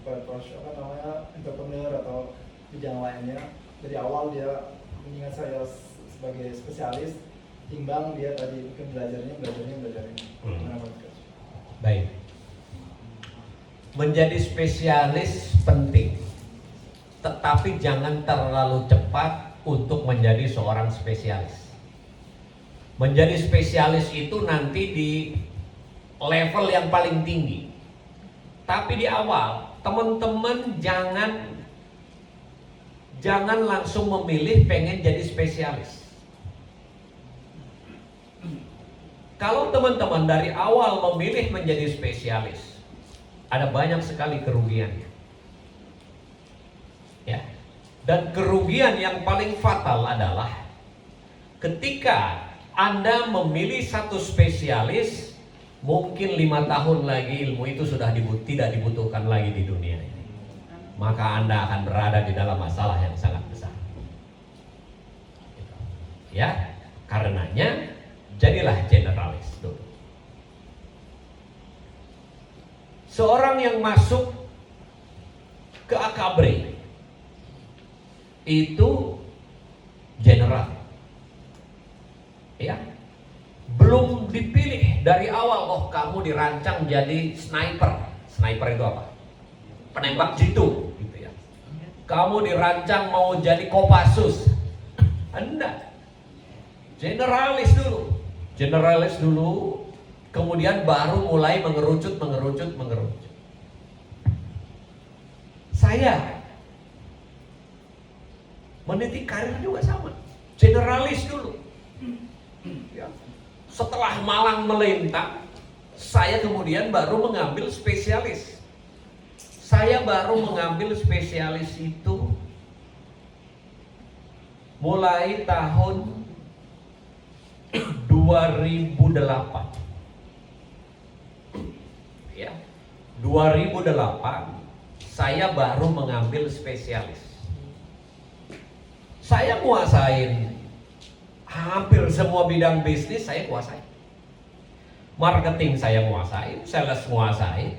S1: entrepreneur atau bidang lainnya? Dari awal dia mengingat saya sebagai spesialis, timbang dia tadi mungkin belajarnya.
S5: Baik. Menjadi spesialis penting, tetapi jangan terlalu cepat untuk menjadi seorang spesialis. Menjadi spesialis itu nanti di level yang paling tinggi. Tapi di awal, teman-teman jangan langsung memilih pengen jadi spesialis. Kalau teman-teman dari awal memilih menjadi spesialis, ada banyak sekali kerugiannya. Ya. Dan kerugian yang paling fatal adalah ketika Anda memilih satu spesialis, mungkin 5 tahun lagi ilmu itu sudah tidak dibutuhkan lagi di dunia ini. Maka Anda akan berada di dalam masalah yang sangat besar. Ya, karenanya jadilah generalis dulu. Seorang yang masuk ke Akabri itu general, ya. belum dipilih dari awal, oh kamu dirancang jadi sniper. Sniper itu apa? Penembak jitu, gitu ya. Kamu dirancang mau jadi Kopassus. Enggak. Generalis dulu, kemudian baru mulai mengerucut. Saya meniti karir juga sama, generalis dulu. Ya. Setelah malang melintang, saya kemudian baru mengambil spesialis. Saya baru mengambil spesialis itu mulai tahun 2008. Ya. 2008 saya baru mengambil spesialis. Saya kuasain hampir semua bidang bisnis, saya kuasai. Marketing saya menguasai, sales menguasai,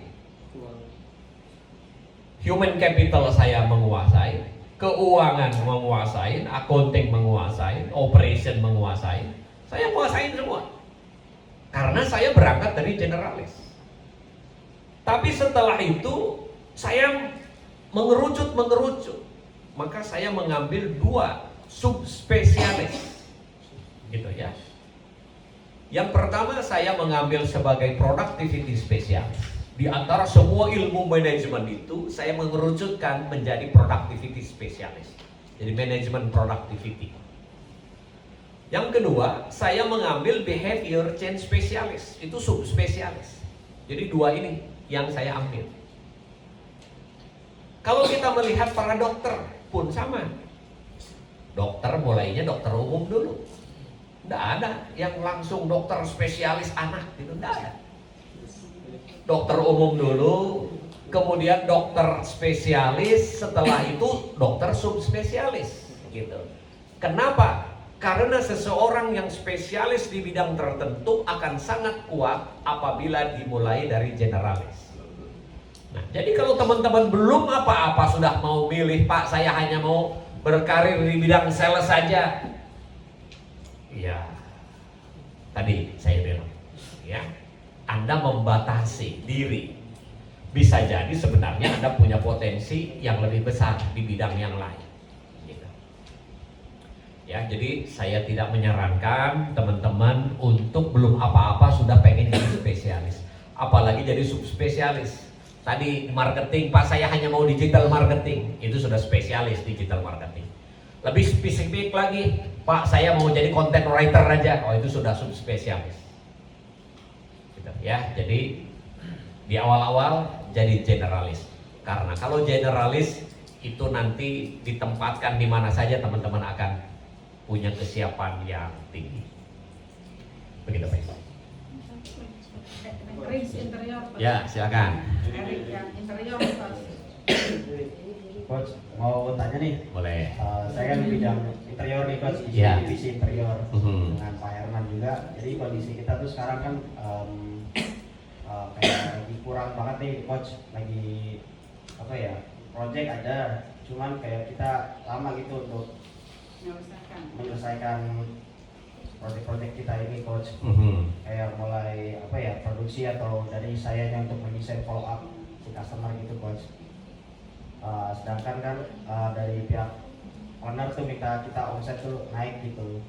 S5: human capital saya menguasai, keuangan menguasai, accounting menguasai, operation menguasai. Saya menguasai semua. Karena saya berangkat dari generalis. Tapi setelah itu saya mengerucut. Maka saya mengambil 2 subspesialis. Gitu ya. Yang pertama saya mengambil sebagai productivity spesialis. Di antara semua ilmu manajemen itu saya mengerucutkan menjadi productivity spesialis. Jadi manajemen productivity. Yang kedua, saya mengambil behavior change spesialis. Itu subspesialis. Jadi 2 ini yang saya ambil. Kalau kita melihat para dokter pun sama. Dokter mulainya dokter umum dulu. Tidak ada yang langsung dokter spesialis anak gitu, tidak ada. Dokter umum dulu, kemudian dokter spesialis, setelah itu dokter subspesialis gitu. Kenapa? Karena seseorang yang spesialis di bidang tertentu akan sangat kuat apabila dimulai dari generalis. Nah, jadi kalau teman-teman belum apa-apa sudah mau milih, Pak, saya hanya mau berkarir di bidang sales saja. Ya, tadi saya bilang, ya, Anda membatasi diri. Bisa jadi sebenarnya Anda punya potensi yang lebih besar di bidang yang lain. Gitu. Ya, jadi saya tidak menyarankan teman-teman untuk belum apa-apa sudah pengen jadi spesialis, apalagi jadi subspesialis. Tadi marketing, Pak, saya hanya mau digital marketing, itu sudah spesialis digital marketing. Lebih spesifik lagi, Pak, saya mau jadi content writer aja, oh itu sudah subspesialis. Gitu, ya, jadi di awal-awal jadi generalis. Karena kalau generalis itu nanti ditempatkan di mana saja teman-teman akan punya kesiapan yang tinggi. Begitu, Pak. Ya, silakan.
S7: Coach, mau tanya nih.
S5: Boleh.
S7: Saya kan di bidang interior nih, Coach, di
S5: Ya.
S7: divisi interior dengan Pak Herman juga. Jadi kondisi kita tuh sekarang kan kayak lagi kurang banget nih, Coach. Lagi apa ya? Project ada, cuman kayak kita lama gitu untuk menyelesaikan proyek-proyek kita ini, Coach. Kayak mulai apa ya, produksi atau dari sayanya untuk mendesain follow up si customer gitu, Coach. Sedangkan kan dari pihak owner tuh minta kita omset tuh naik gitu.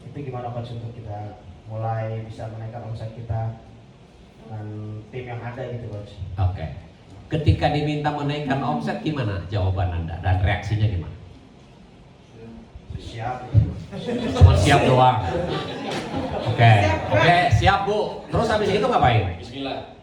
S7: Itu gimana, Coach, untuk kita mulai bisa menaikkan omset kita dengan tim yang ada gitu, Coach?
S5: Oke. Ketika diminta menaikkan omset, gimana jawaban Anda dan reaksinya gimana?
S7: Siap.
S5: Cuma siap doang. Oke, siap, Bu. Terus habis itu ngapain?
S6: Bismillah.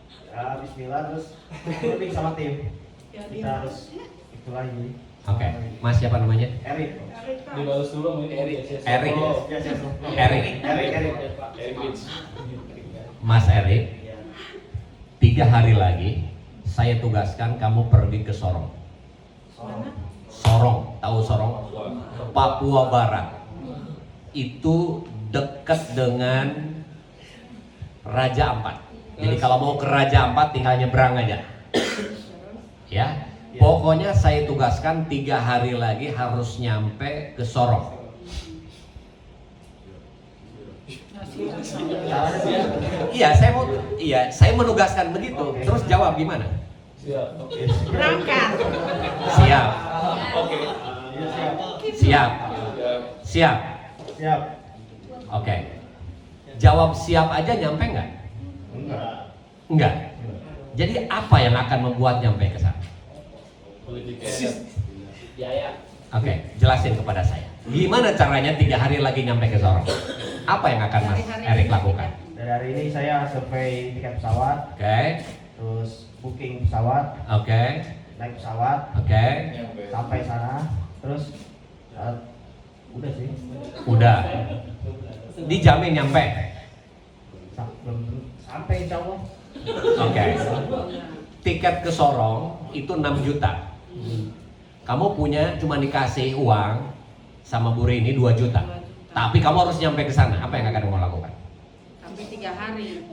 S7: Bismillah, terus meeting sama tim. Kita harus itu lagi.
S5: Oke. Mas siapa namanya?
S7: Erik.
S6: Dibalas dulu mungkin Erik.
S5: Erik.
S7: Oh, ya, siap.
S5: Erik.
S6: Erik Witz.
S5: Mas Erik. 3 hari lagi saya tugaskan kamu pergi ke Sorong. Sorong, tahu Sorong? Papua Barat. Itu dekat dengan Raja Ampat. Jadi kalau mau ke Raja Ampat tinggal nyebrang aja. Ya, pokoknya saya tugaskan 3 hari lagi harus nyampe ke Sorong. Iya, saya menugaskan begitu. Terus jawab gimana?
S2: Berangkat.
S5: Siap. Siap. Siap.
S7: Siap.
S5: Oke. Jawab siap aja nyampe nggak? Enggak. Jadi apa yang akan membuat nyampe ke sana? Oke, jelasin kepada saya. Gimana caranya 3 hari lagi nyampe ke Sorong? Apa yang akan Mas Erik lakukan?
S7: Dari hari ini saya survei tiket pesawat,
S5: Oke.
S7: terus booking pesawat,
S5: Oke.
S7: naik pesawat,
S5: Oke.
S7: sampai sana, terus udah sih.
S5: Udah. Dijamin nyampe.
S7: Belum sampai insya Allah.
S5: Oke. Tiket ke Sorong itu 6 juta. Kamu punya cuma dikasih uang sama Bu Rini 2 juta. Tapi kamu harus nyampe ke sana. Apa yang akan kamu lakukan?
S2: Sampai 3 hari.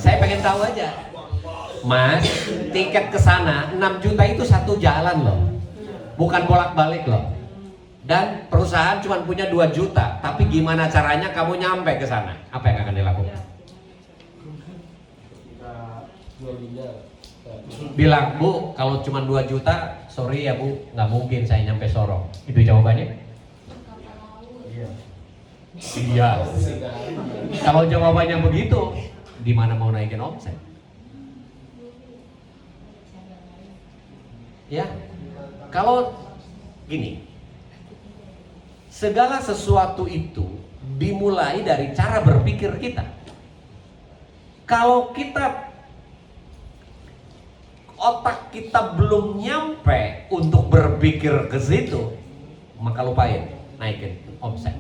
S5: Saya pengen tahu aja. Mas, tiket ke sana 6 juta itu 1 jalan loh. Bukan bolak-balik loh. Dan perusahaan cuma punya 2 juta. Tapi gimana caranya kamu nyampe ke sana? Apa yang akan dilakukan? Bilang, Bu, kalau cuma 2 juta, sorry ya Bu, nggak mungkin saya nyampe Sorong. Itu jawabannya?
S7: Iya.
S5: Iya. Kalau jawabannya begitu, di mana mau naikin omset? Ya, kalau gini, segala sesuatu itu dimulai dari cara berpikir kita. Kalau otak kita belum nyampe untuk berpikir ke situ, maka lupain naikin omset.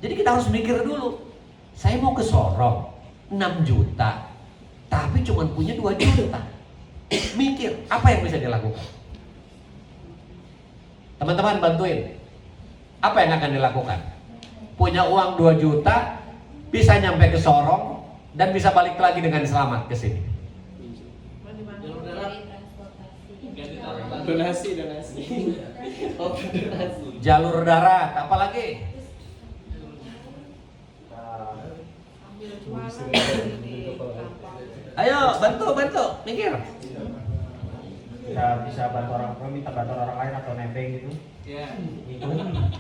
S5: Jadi kita harus mikir dulu. Saya mau ke Sorong 6 juta, tapi cuma punya 2 juta. Mikir apa yang bisa dilakukan. Teman-teman bantuin. Apa yang akan dilakukan? Punya uang 2 juta, bisa nyampe ke Sorong dan bisa balik lagi dengan selamat ke sini.
S6: Donasi. Oh, donasi.
S5: Jalur darat, apa lagi? Ayo bantu, mikir.
S7: Bisa bantu orang, minta bantuan orang lain atau nebeng gitu. Itu.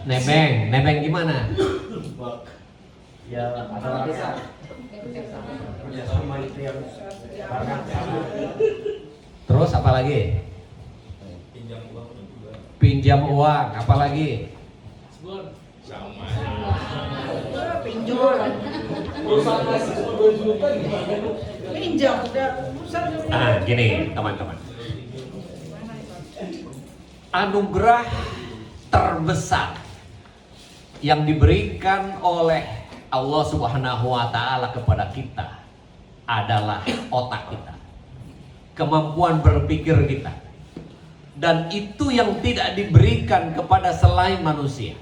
S5: Nebeng gimana?
S7: Ya ada orang yang sama itu yang barang sama.
S5: Terus apa lagi? Pinjam uang, apa lagi?
S2: Pinjol. Pinjam udah pusat.
S5: Gini teman-teman. Anugerah terbesar yang diberikan oleh Allah Subhanahu wa Ta'ala kepada kita adalah otak kita, kemampuan berpikir kita, dan itu yang tidak diberikan kepada selain manusia.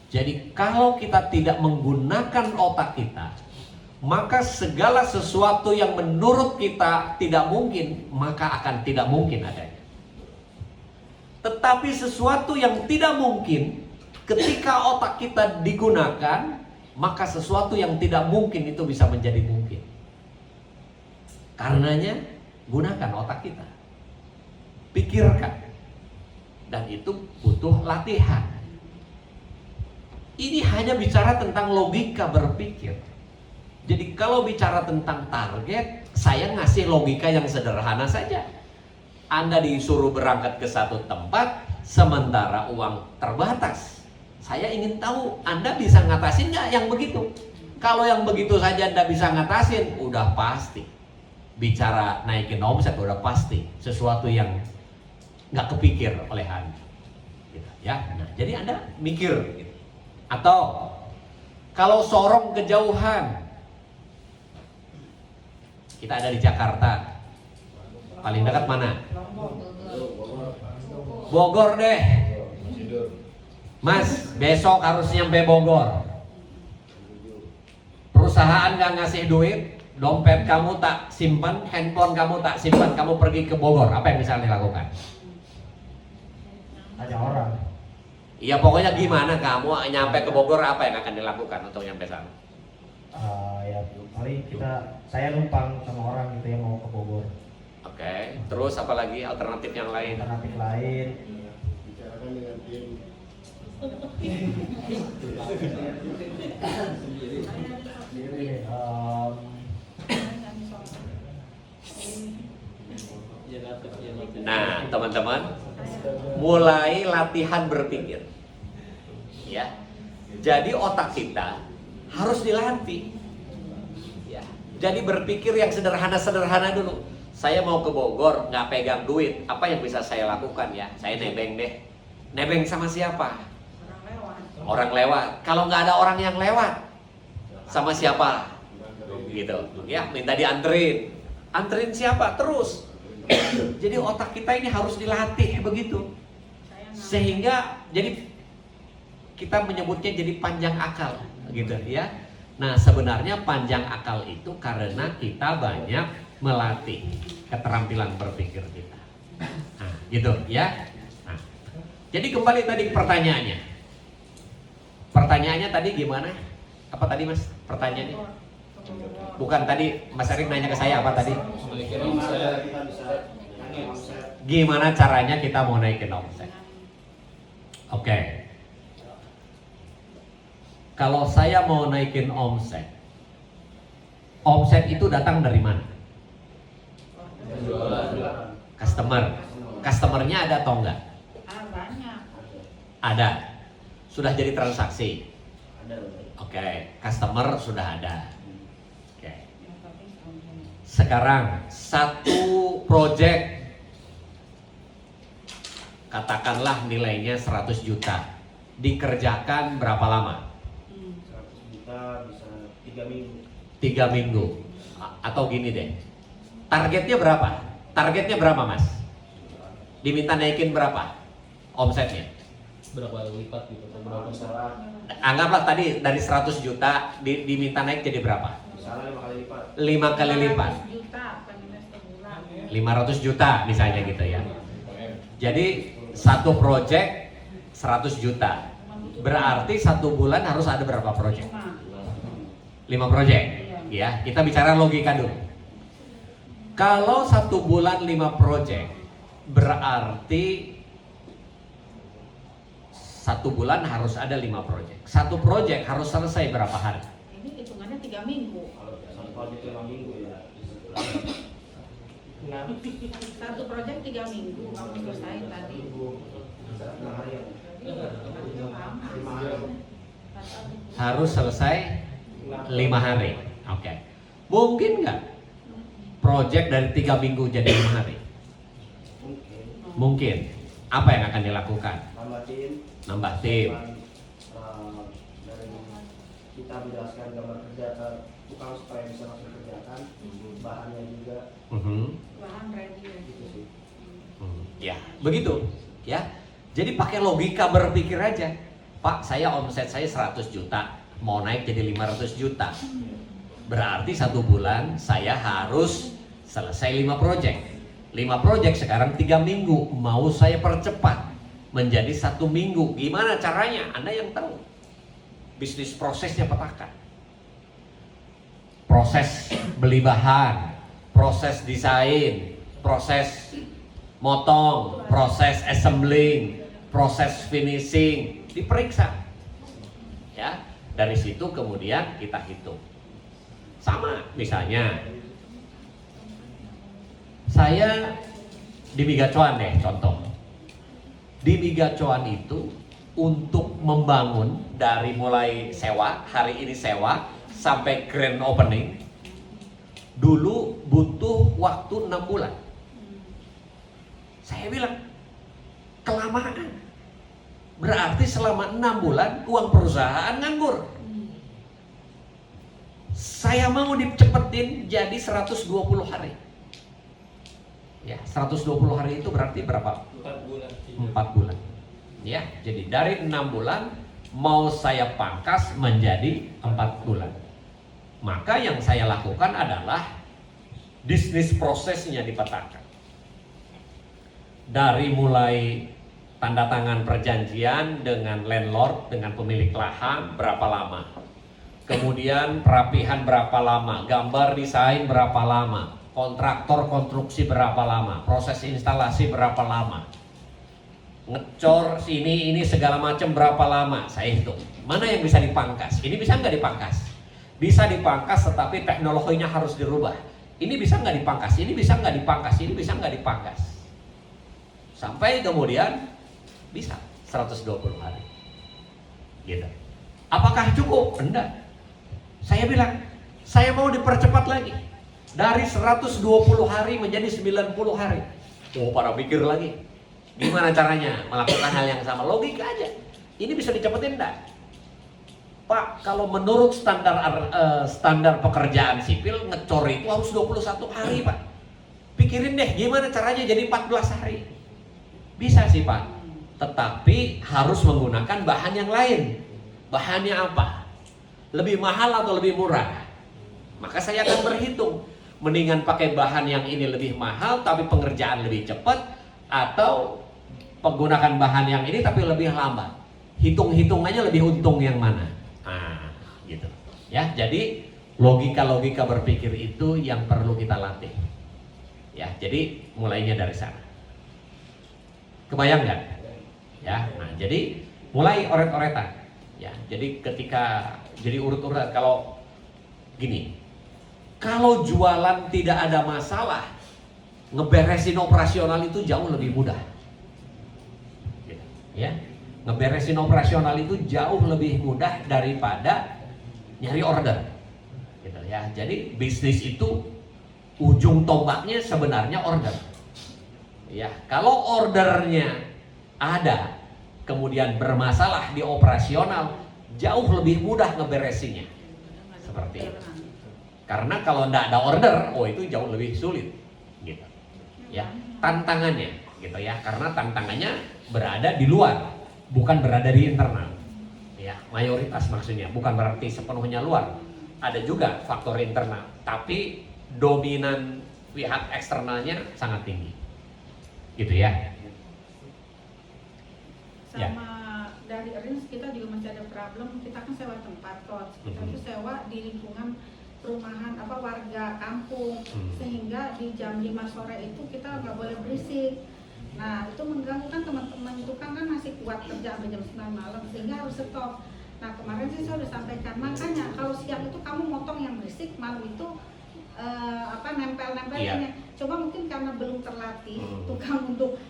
S5: Jadi kalau kita tidak menggunakan otak kita, maka segala sesuatu yang menurut kita tidak mungkin, maka akan tidak mungkin adanya. Tetapi sesuatu yang tidak mungkin, ketika otak kita digunakan, maka sesuatu yang tidak mungkin itu bisa menjadi mungkin. Karenanya, gunakan otak kita. Pikirkan. Dan itu butuh latihan. Ini hanya bicara tentang logika berpikir. Jadi kalau bicara tentang target, saya ngasih logika yang sederhana saja. Anda disuruh berangkat ke satu tempat, sementara uang terbatas. Saya ingin tahu Anda bisa ngatasin nggak yang begitu? Kalau yang begitu saja Anda bisa ngatasin, udah pasti. Bicara naikin omset udah pasti. Sesuatu yang nggak kepikir oleh Anda. Gitu, ya. Nah, jadi Anda mikir. Gitu. Atau kalau Sorong kejauhan, kita ada di Jakarta. Paling dekat mana? Bogor deh. Mas, besok harus nyampe Bogor. Perusahaan gak ngasih duit, dompet kamu tak simpan, handphone kamu tak simpan, kamu pergi ke Bogor, apa yang bisa dilakukan?
S7: Tanya orang.
S5: Iya pokoknya gimana kamu nyampe ke Bogor, apa yang akan dilakukan untuk nyampe sana?
S7: Ya paling saya numpang sama orang gitu yang mau ke Bogor.
S5: Oke, terus apa lagi alternatif yang lain?
S7: Alternatif lain.
S6: Bicarakan dengan tim.
S5: Nah, teman-teman, mulai latihan berpikir. Ya. Jadi otak kita harus dilatih. Ya. Jadi berpikir yang sederhana-sederhana dulu. Saya mau ke Bogor, nggak pegang duit. Apa yang bisa saya lakukan ya? Saya nebeng deh. Nebeng sama siapa? Orang lewat. Kalau nggak ada orang yang lewat, sama siapa? Gitu. Ya, minta dianterin. Anterin siapa? Terus. Jadi otak kita ini harus dilatih begitu. Sehingga jadi kita menyebutnya jadi panjang akal, gitu ya. Nah, sebenarnya panjang akal itu karena kita banyak melatih keterampilan berpikir kita. Nah, gitu ya. Nah, jadi kembali tadi ke pertanyaannya. Pertanyaannya tadi gimana? Apa tadi Mas? Pertanyaannya? Bukan tadi Mas Erik nanya ke saya apa tadi? Gimana caranya kita mau naikin omset? Oke. Kalau saya mau naikin omset, omset itu datang dari mana? Customernya ada atau enggak?
S2: Banyak.
S5: Ada. Sudah jadi transaksi. Oke, customer sudah ada. Oke. Sekarang satu project katakanlah nilainya 100 juta. Dikerjakan berapa lama?
S6: 100 juta bisa 3 minggu.
S5: 3 minggu. Atau gini deh. Targetnya berapa? Targetnya berapa, Mas? Diminta naikin berapa omsetnya?
S6: Berapa lipat gitu atau berapa persen?
S5: Anggaplah tadi dari 100 juta diminta naik jadi berapa?
S6: Misalnya 5 kali lipat.
S5: 5 kali lipat.
S2: 500 juta penilaian sebulan.
S5: 500 juta misalnya gitu ya. Jadi satu project 100 juta. Berarti satu bulan harus ada berapa project? 5 project. Ya, kita bicara logika dulu. Kalau satu bulan 5 project, berarti satu bulan harus ada 5 project. Satu project harus selesai berapa hari?
S2: Ini hitungannya 3 minggu.
S6: Satu project 5 minggu ya.
S2: Satu proyek 3 minggu kamu selesai tadi.
S5: Harus selesai 5 hari. Oke. Mungkin nggak project dari 3 minggu jadi 5 hari? Mungkin. Apa yang akan dilakukan? Nambah tim.
S6: Dari kita menjelaskan gambar kerja ke tukang supaya bisa langsung kerjakan. Bahannya juga.
S2: Bahan ready
S6: Gitu sih.
S5: Ya, begitu. Ya. Jadi pakai logika berpikir aja. Pak, saya omset saya 100 juta, mau naik jadi 500 juta. Berarti satu bulan saya harus selesai 5 project. 5 project sekarang 3 minggu, mau saya percepat menjadi 1 minggu. Gimana caranya? Anda yang tahu. Bisnis prosesnya petakan. Proses beli bahan, proses desain, proses motong, proses assembling, proses finishing, diperiksa. Ya, dari situ kemudian kita hitung. Sama, misalnya saya di Migacuan deh contoh. Di Migacuan itu untuk membangun dari mulai sewa, hari ini sewa sampai grand opening dulu butuh waktu 6 bulan. Saya bilang kelamaan. Berarti selama 6 bulan uang perusahaan nganggur. Saya mau dicepetin jadi 120 hari. Ya, 120 hari itu berarti berapa?
S6: 4 bulan.
S5: 4 bulan. Ya, jadi dari 6 bulan mau saya pangkas menjadi 4 bulan. Maka yang saya lakukan adalah bisnis prosesnya dipetakan. Dari mulai tanda tangan perjanjian dengan landlord, dengan pemilik lahan berapa lama. Kemudian perapihan berapa lama, gambar desain berapa lama, kontraktor konstruksi berapa lama, proses instalasi berapa lama, ngecor ini segala macam berapa lama, saya hitung. Mana yang bisa dipangkas? Ini bisa nggak dipangkas? Bisa dipangkas, tetapi teknologinya harus dirubah. Ini bisa nggak dipangkas? Ini bisa nggak dipangkas? Ini bisa nggak dipangkas? Sampai kemudian bisa 120 hari. Gitu. Apakah cukup? Enggak. Saya bilang, saya mau dipercepat lagi. Dari 120 hari menjadi 90 hari. Oh, pada pikir lagi. Gimana caranya melakukan hal yang sama? Logika aja. Ini bisa dicepetin enggak? Pak, kalau menurut standar pekerjaan sipil, ngecor itu harus 21 hari, Pak. Pikirin deh gimana caranya jadi 14 hari. Bisa sih, Pak. Tetapi harus menggunakan bahan yang lain. Bahannya apa? Lebih mahal atau lebih murah? Maka saya akan berhitung. Mendingan pakai bahan yang ini lebih mahal tapi pengerjaan lebih cepat, atau menggunakan bahan yang ini tapi lebih lambat. Hitung-hitungannya lebih untung yang mana? Nah, gitu. Ya, jadi logika-logika berpikir itu yang perlu kita latih. Ya, jadi mulainya dari sana. Kebayang nggak? Ya, nah jadi mulai oret-oretan. Ya, jadi ketika jadi urut-urutan. Kalau gini, kalau jualan tidak ada masalah, ngeberesin operasional itu jauh lebih mudah. Gitu, ya. Ngeberesin operasional itu jauh lebih mudah daripada nyari order. Gitu ya. Jadi bisnis itu ujung tombaknya sebenarnya order. Ya, kalau ordernya ada, kemudian bermasalah di operasional, jauh lebih mudah ngeberesinnya. Seperti itu. Karena kalau tidak ada order, oh itu jauh lebih sulit. Gitu. Ya, tantangannya, gitu ya. Karena tantangannya berada di luar, bukan berada di internal. Ya, mayoritas maksudnya, bukan berarti sepenuhnya luar. Ada juga faktor internal, tapi dominan pihak eksternalnya sangat tinggi. Gitu ya.
S2: Sama dari Rins kita juga masih ada problem. Kita kan sewa tempat coach. Kita tuh sewa di lingkungan perumahan warga kampung, sehingga di jam 5 sore itu kita nggak boleh berisik. Nah, itu mengganggu kan teman-teman tukang kan masih kuat kerja sampai jam 9 malam, sehingga harus stop. Nah, kemarin sih saya udah sampaikan, makanya kalau siang itu kamu motong yang berisik, malam itu nempel-nempel ini. Coba mungkin karena belum terlatih tukang untuk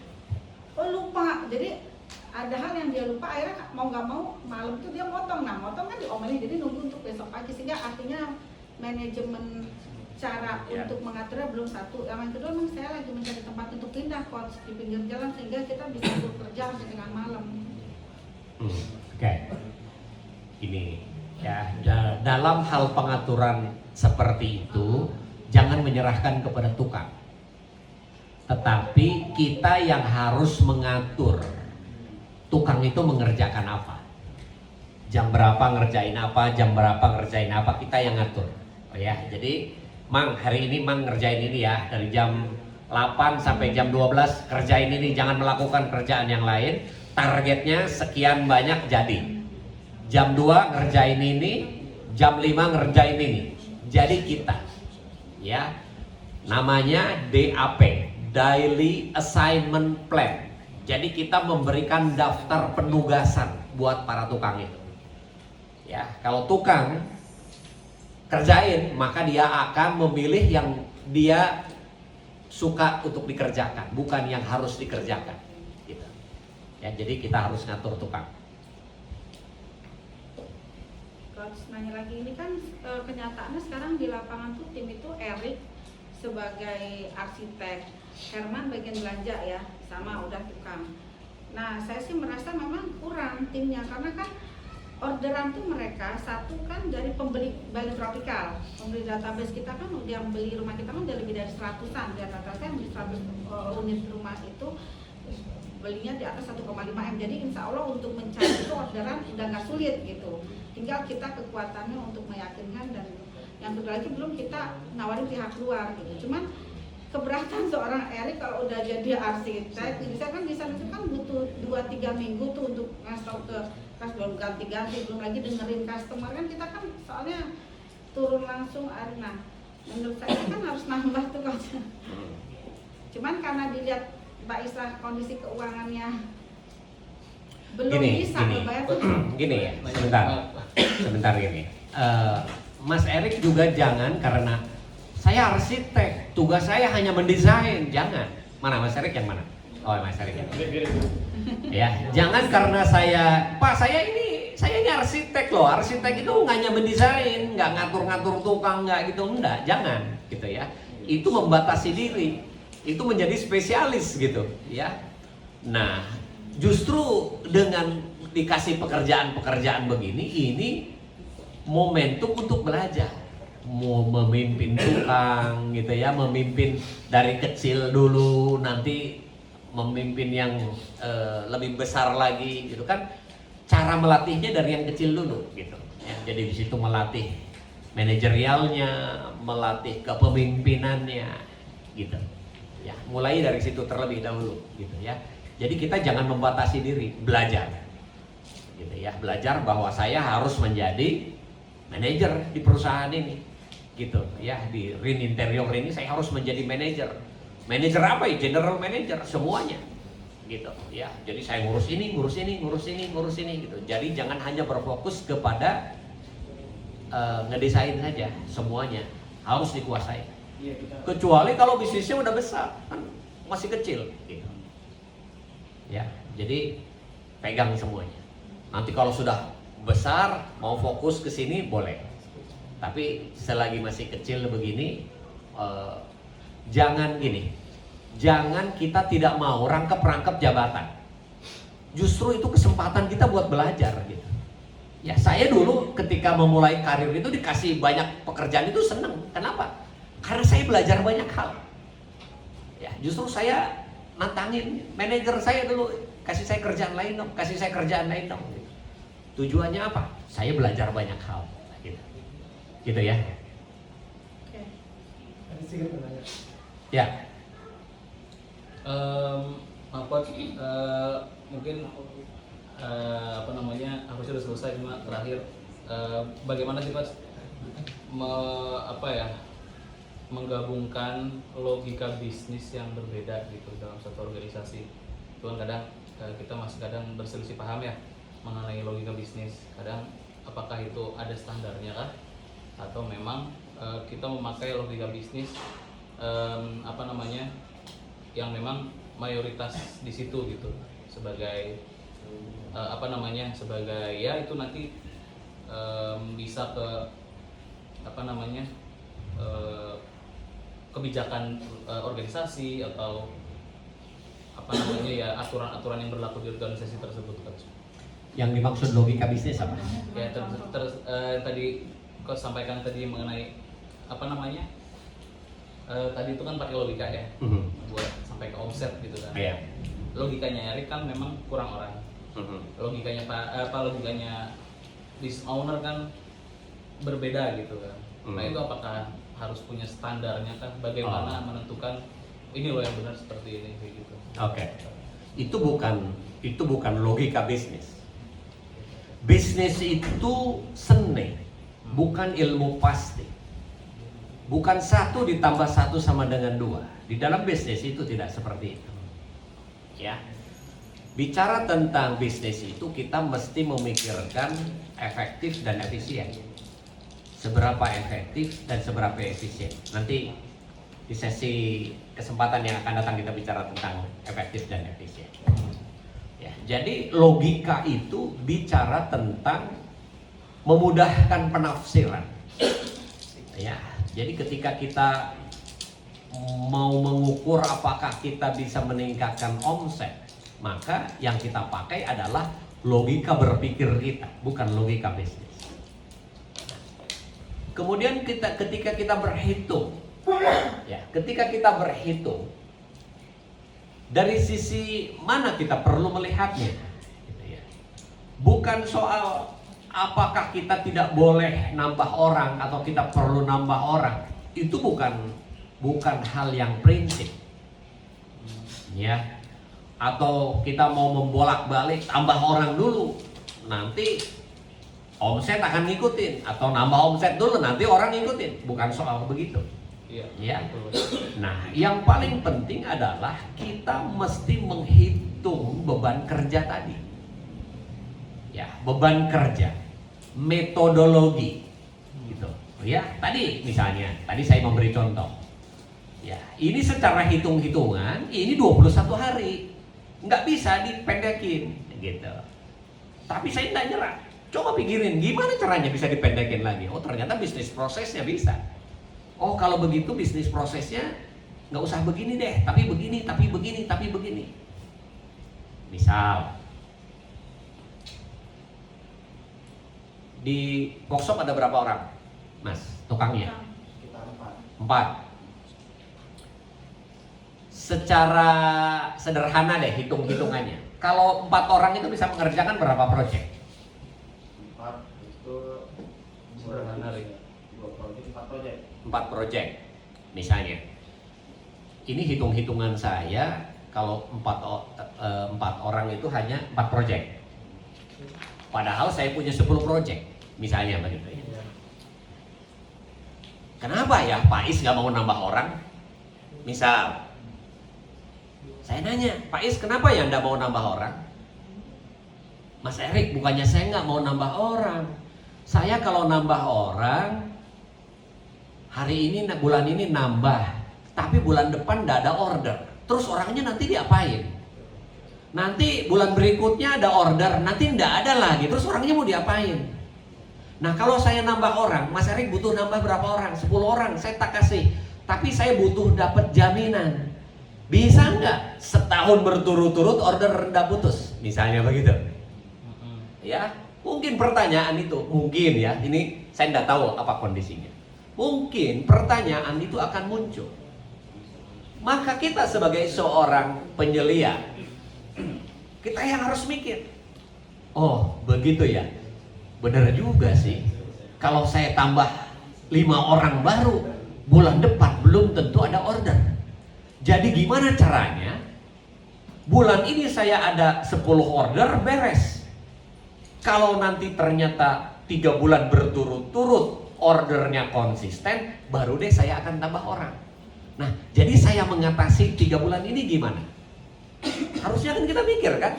S2: lupa. Jadi ada hal yang dia lupa, akhirnya mau nggak mau malam itu dia motong. Nah, motong kan diomelin, jadi nunggu untuk besok pagi, sehingga artinya manajemen cara untuk mengaturnya belum satu. Yang kedua, memang saya lagi mencari tempat untuk pindah coach di pinggir jalan, sehingga kita bisa bekerja sampai dengan malam.
S5: Oke. Ini ya, dalam hal pengaturan seperti itu jangan menyerahkan kepada tukang, tetapi kita yang harus mengatur tukang itu mengerjakan apa, jam berapa ngerjain apa, jam berapa ngerjain apa, kita yang ngatur. Oh ya, jadi Mang hari ini Mang ngerjain ini ya, dari jam 8 sampai jam 12 kerjain ini, jangan melakukan kerjaan yang lain. Targetnya sekian banyak jadi. Jam 2 ngerjain ini, jam 5 ngerjain ini. Jadi kita ya, namanya DAP, Daily Assignment Plan. Jadi kita memberikan daftar penugasan buat para tukang itu. Ya, kalau tukang kerjain, maka dia akan memilih yang dia suka untuk dikerjakan, bukan yang harus dikerjakan. Gitu. Ya, jadi kita harus ngatur tukang.
S2: Coach nanya lagi, ini kan kenyataannya sekarang di lapangan tuh tim itu Erik sebagai arsitek, Herman bagian belanja ya, sama udah tukang. Nah, saya sih merasa memang kurang timnya, karena kan orderan tuh mereka satu kan dari pembeli Bali Tropical, pembeli database kita kan, yang beli rumah kita kan udah lebih dari 100-an, rata-rata yang beli 100 unit rumah itu belinya di atas 1,5 M. Jadi insya Allah untuk mencari itu orderan udah nggak sulit gitu. Tinggal kita kekuatannya untuk meyakinkan. Dan yang kedua lagi belum kita nawarin pihak luar gitu. Cuman keberatan seorang Erik kalau udah jadi arsitek, bisa kan di sana itu kan butuh 2-3 minggu tuh untuk ngasih ke customer, ganti-ganti, belum lagi dengerin customer kan, kita kan soalnya turun langsung. Nah, menurut saya kan harus nambah tuh Coach. Cuman karena dilihat Mbak Isra kondisi keuangannya belum bisa membayar tuh.
S5: Gini ya, sebentar gini. Mas Erik juga jangan karena saya arsitek, tugas saya hanya mendesain, jangan. Mana Mas Erik yang mana? Oh Mas Erik yang ya, jangan karena Pak saya ini arsitek loh. Arsitek itu hanya mendesain, nggak ngatur-ngatur tukang, nggak gitu, enggak, jangan gitu ya. Itu membatasi diri, itu menjadi spesialis gitu ya. Nah, justru dengan dikasih pekerjaan-pekerjaan begini, ini momentum untuk belajar. Mau memimpin tukang gitu ya, memimpin dari kecil dulu, nanti memimpin yang lebih besar lagi gitu kan. Cara melatihnya dari yang kecil dulu gitu ya. Jadi di situ melatih manajerialnya, melatih kepemimpinannya gitu ya. Mulai dari situ terlebih dahulu gitu ya. Jadi kita jangan membatasi diri, belajar gitu ya. Belajar bahwa saya harus menjadi manajer di perusahaan ini gitu ya. Di Rin Interior ini saya harus menjadi manajer. Manajer apa ya? General manager semuanya gitu ya. Jadi saya ngurus ini gitu. Jadi jangan hanya berfokus kepada ngedesain saja, semuanya harus dikuasai. Kecuali kalau bisnisnya udah besar, kan masih kecil gitu. Ya, jadi pegang semuanya. Nanti kalau sudah besar mau fokus ke sini boleh. Tapi selagi masih kecil begini, jangan gini. Jangan kita tidak mau rangkap jabatan. Justru itu kesempatan kita buat belajar gitu. Ya, saya dulu ketika memulai karir itu dikasih banyak pekerjaan itu seneng. Kenapa? Karena saya belajar banyak hal. Ya, justru saya nantangin manajer saya dulu, kasih saya kerjaan lain dong. Gitu. Tujuannya apa? Saya belajar banyak hal. Gitu ya. Ya.
S3: Coach, mungkin aku sudah selesai, cuma terakhir bagaimana sih Coach menggabungkan logika bisnis yang berbeda gitu dalam satu organisasi. Itu kan kadang kita masih kadang berselisih paham ya mengenai logika bisnis. Kadang apakah itu ada standarnya kah, atau memang kita memakai logika bisnis yang memang mayoritas di situ gitu sebagai sebagai ya itu nanti bisa ke kebijakan organisasi atau aturan-aturan yang berlaku di organisasi tersebut kan.
S5: Yang dimaksud logika bisnis apa?
S3: Ya tadi kau sampaikan tadi mengenai tadi itu kan pakai logika ya, buat sampai ke omset gitu kan.
S5: Yeah.
S3: Logikanya Erik kan memang kurang orang. Logikanya logikanya business owner kan berbeda gitu kan. Nah itu apakah harus punya standarnya kan? Bagaimana menentukan ini loh yang benar seperti ini kayak gitu.
S5: Oke. Itu bukan logika bisnis. Bisnis itu seni, bukan ilmu pasti. Bukan 1 ditambah 1 sama dengan 2. Di dalam bisnis itu tidak seperti itu. Ya. Bicara tentang bisnis itu kita mesti memikirkan efektif dan efisien. Seberapa efektif dan seberapa efisien. Nanti di sesi kesempatan yang akan datang kita bicara tentang efektif dan efisien. Ya, jadi logika itu bicara tentang memudahkan penafsiran. Ya. Jadi ketika kita mau mengukur apakah kita bisa meningkatkan omset, maka yang kita pakai adalah logika berpikir kita, bukan logika bisnis. Kemudian ketika kita berhitung, dari sisi mana kita perlu melihatnya, bukan soal apakah kita tidak boleh nambah orang atau kita perlu nambah orang? Itu bukan hal yang prinsip. Ya. Atau kita mau membolak-balik tambah orang dulu, nanti omset akan ngikutin, atau nambah omset dulu nanti orang ngikutin. Bukan soal begitu. Ya. Nah, yang paling penting adalah kita mesti menghitung beban kerja tadi. Ya, beban kerja, metodologi, gitu. Ya, tadi misalnya, tadi saya memberi contoh. Ya, ini secara hitung-hitungan, ini 21 hari, nggak bisa dipendekin, gitu. Tapi saya nggak nyerah. Coba pikirin, gimana caranya bisa dipendekin lagi? Oh, ternyata bisnis prosesnya bisa. Oh, kalau begitu bisnis prosesnya nggak usah begini deh, tapi begini, tapi begini, tapi begini. Misal, di workshop ada berapa orang, Mas, tukangnya?
S6: Kita
S5: 4. Secara sederhana deh hitung-hitungannya. Kalau 4 orang itu bisa mengerjakan berapa proyek?
S6: 4 itu
S3: Sederhana, Rik.
S6: 2 proyek, 4 proyek.
S5: 4 proyek misalnya. Ini hitung-hitungan saya, kalau 4 orang itu hanya 4 proyek. Padahal saya punya 10 proyek, misalnya begitu ya. Kenapa ya Pak Is nggak mau nambah orang? Misal, saya nanya, Pak Is kenapa ya nggak mau nambah orang? Mas Erik, bukannya saya nggak mau nambah orang. Saya kalau nambah orang, hari ini, bulan ini nambah, tapi bulan depan nggak ada order. Terus orangnya nanti diapain? Nanti bulan berikutnya ada order, nanti nggak ada lagi. Terus orangnya mau diapain? Nah, kalau saya nambah orang, Mas Erik butuh nambah berapa orang? 10 orang, saya tak kasih. Tapi saya butuh dapat jaminan. Bisa nggak setahun berturut-turut order nggak putus? Misalnya begitu. Ya, mungkin pertanyaan itu, mungkin ya, ini saya nggak tahu apa kondisinya. Mungkin pertanyaan itu akan muncul. Maka kita sebagai seorang penyelia, kita yang harus mikir. Oh, begitu ya. Benar juga sih. Kalau saya tambah 5 orang baru, bulan depan belum tentu ada order. Jadi gimana caranya? Bulan ini saya ada 10 order beres. Kalau nanti ternyata 3 bulan berturut-turut ordernya konsisten, baru deh saya akan tambah orang. Nah, jadi saya mengatasi 3 bulan ini gimana? Harusnya kan kita pikir kan?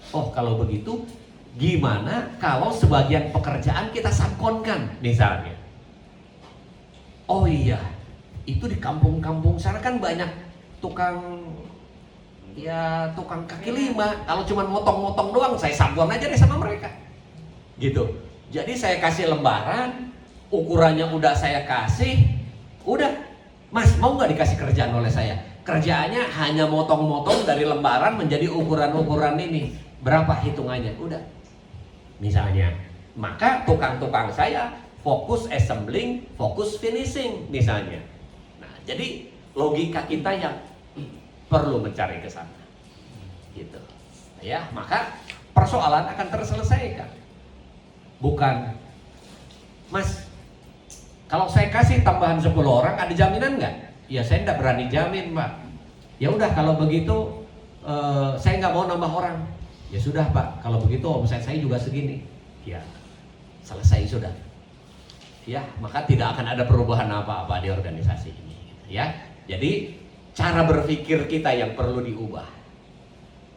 S5: Oh, kalau begitu gimana kalau sebagian pekerjaan kita subkonkan misalnya? Oh iya, itu di kampung-kampung sana kan banyak tukang kaki lima. Kalau cuma motong-motong doang, saya subkon aja deh sama mereka. Gitu. Jadi saya kasih lembaran, ukurannya udah saya kasih, udah, Mas mau nggak dikasih kerjaan oleh saya? Kerjaannya hanya motong-motong dari lembaran menjadi ukuran-ukuran ini. Berapa hitungannya? Udah. Misalnya, maka tukang-tukang saya fokus assembling, fokus finishing misalnya. Nah, jadi logika kita yang perlu mencari ke sana. Gitu. Ya, maka persoalan akan terselesaikan. Bukan, Mas, kalau saya kasih tambahan 10 orang ada jaminan nggak? Ya saya nggak berani jamin, Pak. Ya udah kalau begitu saya nggak mau nambah orang. Ya sudah Pak, kalau begitu omset saya juga segini. Ya selesai sudah. Ya maka tidak akan ada perubahan apa-apa di organisasi ini. Ya jadi cara berpikir kita yang perlu diubah.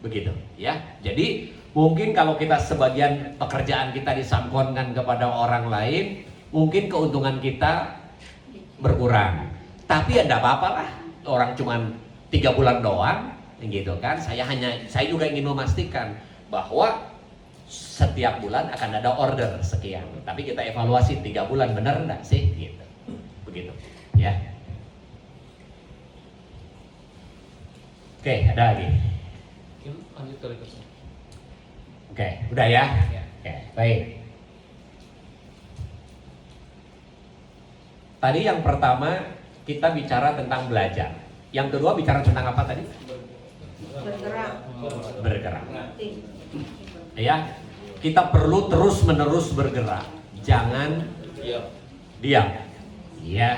S5: Begitu. Ya jadi mungkin kalau kita sebagian pekerjaan kita disubkonkan kepada orang lain, mungkin keuntungan kita berkurang. Tapi ya enggak apa-apa lah, orang cuman 3 bulan doang, gitu kan. Saya juga ingin memastikan bahwa setiap bulan akan ada order sekian. Tapi kita evaluasi 3 bulan benar enggak sih, gitu. Begitu, ya. Oke, ada lagi.
S3: Lanjut ke berikutnya.
S5: Oke, udah ya? Oke, baik. Tadi yang pertama kita bicara tentang belajar. Yang kedua bicara tentang apa tadi?
S2: Bergerak.
S5: Bergerak. Ya. kita perlu terus-menerus bergerak. Jangan diam. Ya.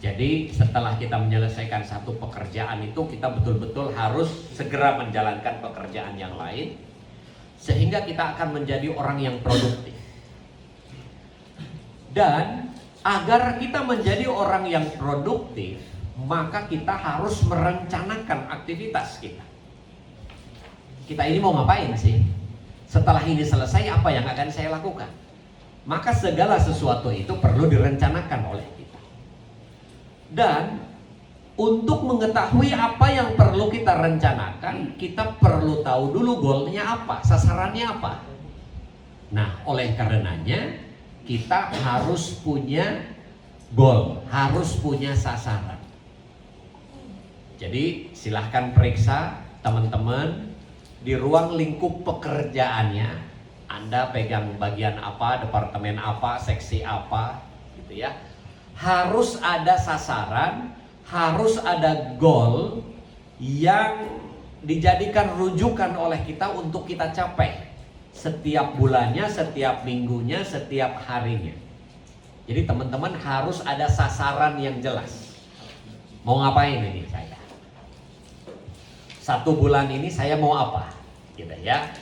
S5: Jadi setelah kita menyelesaikan satu pekerjaan itu, kita betul-betul harus segera menjalankan pekerjaan yang lain, sehingga kita akan menjadi orang yang produktif. Dan agar kita menjadi orang yang produktif, maka kita harus merencanakan aktivitas kita. Kita ini mau ngapain sih? Setelah ini selesai, apa yang akan saya lakukan? Maka segala sesuatu itu perlu direncanakan oleh kita. Dan untuk mengetahui apa yang perlu kita rencanakan, kita perlu tahu dulu goalnya apa, sasarannya apa. Nah, oleh karenanya kita harus punya goal, harus punya sasaran. Jadi silahkan periksa teman-teman di ruang lingkup pekerjaannya, Anda pegang bagian apa, departemen apa, seksi apa, gitu ya. Harus ada sasaran, harus ada goal yang dijadikan rujukan oleh kita untuk kita capai setiap bulannya, setiap minggunya, setiap harinya. Jadi teman-teman harus ada sasaran yang jelas. Mau ngapain ini saya? 1 bulan ini saya mau apa? Gitu ya.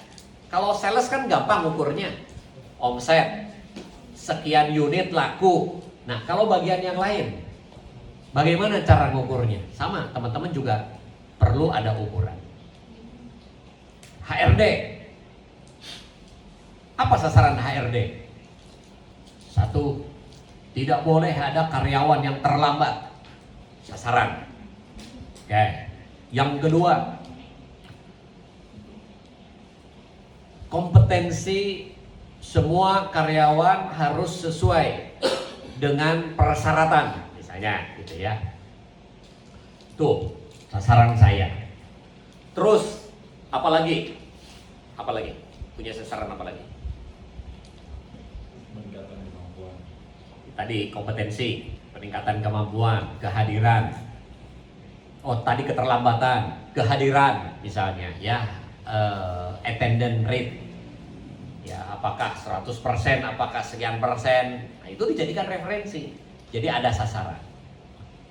S5: Kalau sales kan gampang ukurnya. Omset sekian unit laku. Nah, kalau bagian yang lain, bagaimana cara ngukurnya? Sama, teman-teman juga perlu ada ukuran. HRD. Apa sasaran HRD? 1, tidak boleh ada karyawan yang terlambat. Sasaran. Oke. Yang kedua, kompetensi semua karyawan harus sesuai dengan persyaratan, misalnya gitu ya. Tuh sasaran saya. Terus apalagi? Apalagi? Punya sasaran apa lagi?
S1: Meningkatkan kemampuan.
S5: Tadi kompetensi, peningkatan kemampuan, kehadiran. Oh, tadi keterlambatan, kehadiran misalnya ya, attendance rate. Ya, apakah 100%, apakah sekian persen. Nah, itu dijadikan referensi. Jadi ada sasaran.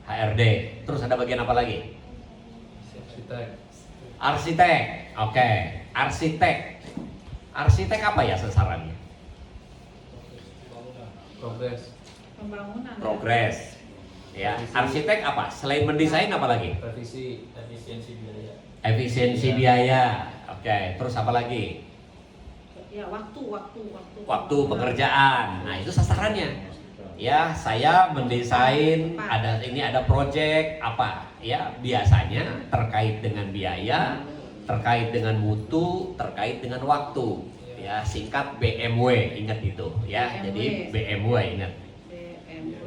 S5: HRD. Terus ada bagian apa lagi? Arsitek. Oke. Arsitek. Arsitek apa ya sasarannya?
S2: Pembangunan.
S5: Progres. Ya, arsitek apa? Selain mendesain apa lagi?
S6: Efisiensi biaya.
S5: Efisiensi biaya. Oke. Terus apa lagi?
S2: Ya,
S5: Waktu pekerjaan. Nah, itu sasarannya. Ya, saya mendesain, ada project apa? Ya, biasanya terkait dengan biaya, terkait dengan mutu, terkait dengan waktu. Ya, singkat BMW, ingat itu ya. Jadi BMW ingat.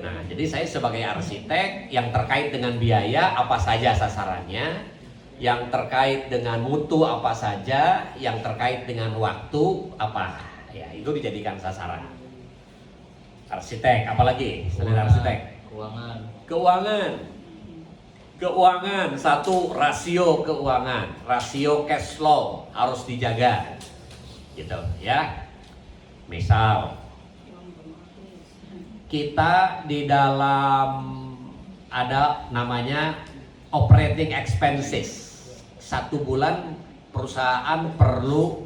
S5: Nah, jadi saya sebagai arsitek yang terkait dengan biaya apa saja sasarannya, yang terkait dengan mutu apa saja, yang terkait dengan waktu apa, ya itu dijadikan sasaran. Arsitek, apalagi selain arsitek? Keuangan, 1 rasio keuangan, rasio cash flow harus dijaga, gitu ya. Misal kita di dalam ada namanya operating expenses. 1 bulan perusahaan perlu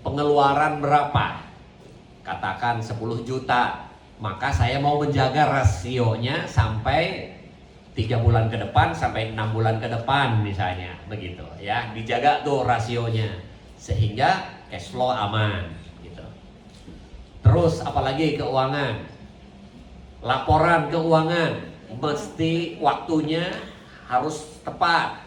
S5: pengeluaran berapa? Katakan 10 juta. Maka saya mau menjaga rasionya sampai 3 bulan ke depan, sampai 6 bulan ke depan misalnya. Begitu ya, dijaga tuh rasionya sehingga cash flow aman gitu. Terus apalagi keuangan? Laporan keuangan mesti waktunya harus tepat.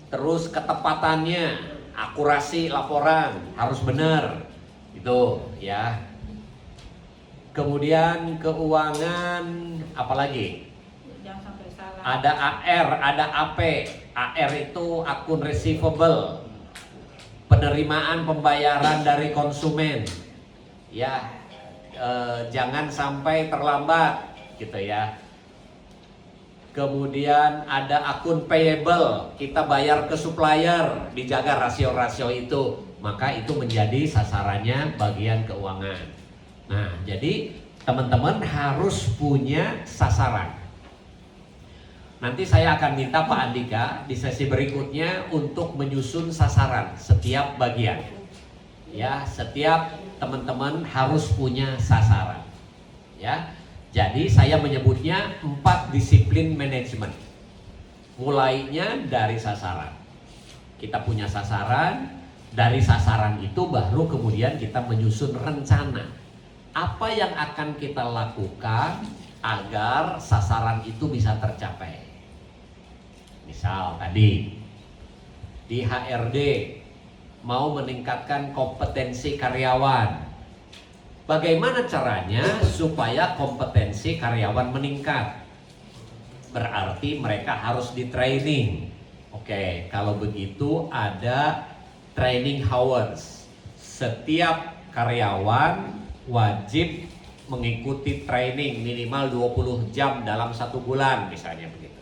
S5: Terus ketepatannya, akurasi laporan harus benar, itu ya. Kemudian keuangan, apalagi?
S2: Jangan sampai salah.
S5: Ada AR, ada AP. AR itu akun receivable, penerimaan pembayaran dari konsumen. Ya, jangan sampai terlambat, gitu ya. Kemudian ada akun payable, kita bayar ke supplier, dijaga rasio-rasio itu, maka itu menjadi sasarannya bagian keuangan. Nah, jadi teman-teman harus punya sasaran. Nanti saya akan minta Pak Andika di sesi berikutnya untuk menyusun sasaran setiap bagian. Ya, setiap teman-teman harus punya sasaran. Ya. Jadi saya menyebutnya 4 disiplin manajemen. Mulainya dari sasaran. Kita punya sasaran, dari sasaran itu baru kemudian kita menyusun rencana. Apa yang akan kita lakukan agar sasaran itu bisa tercapai. Misal tadi di HRD mau meningkatkan kompetensi karyawan. Bagaimana caranya supaya kompetensi karyawan meningkat? Berarti mereka harus di training. Oke, kalau begitu ada training hours. Setiap karyawan wajib mengikuti training minimal 20 jam dalam 1 bulan misalnya begitu.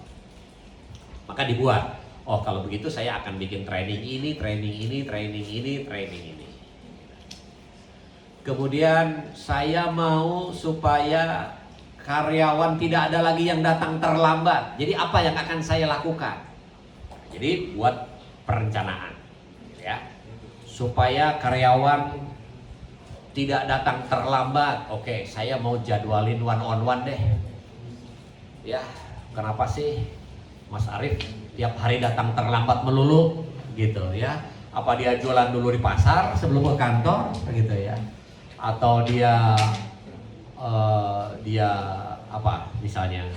S5: Maka dibuat, oh kalau begitu saya akan bikin training ini, training ini, training ini, training ini. Kemudian saya mau supaya karyawan tidak ada lagi yang datang terlambat. Jadi apa yang akan saya lakukan? Jadi buat perencanaan, ya, supaya karyawan tidak datang terlambat. Oke, saya mau jadwalin one on one deh. Ya, kenapa sih Mas Arief tiap hari datang terlambat melulu, gitu ya? Apa dia jualan dulu di pasar sebelum ke kantor, gitu ya? Atau dia apa misalnya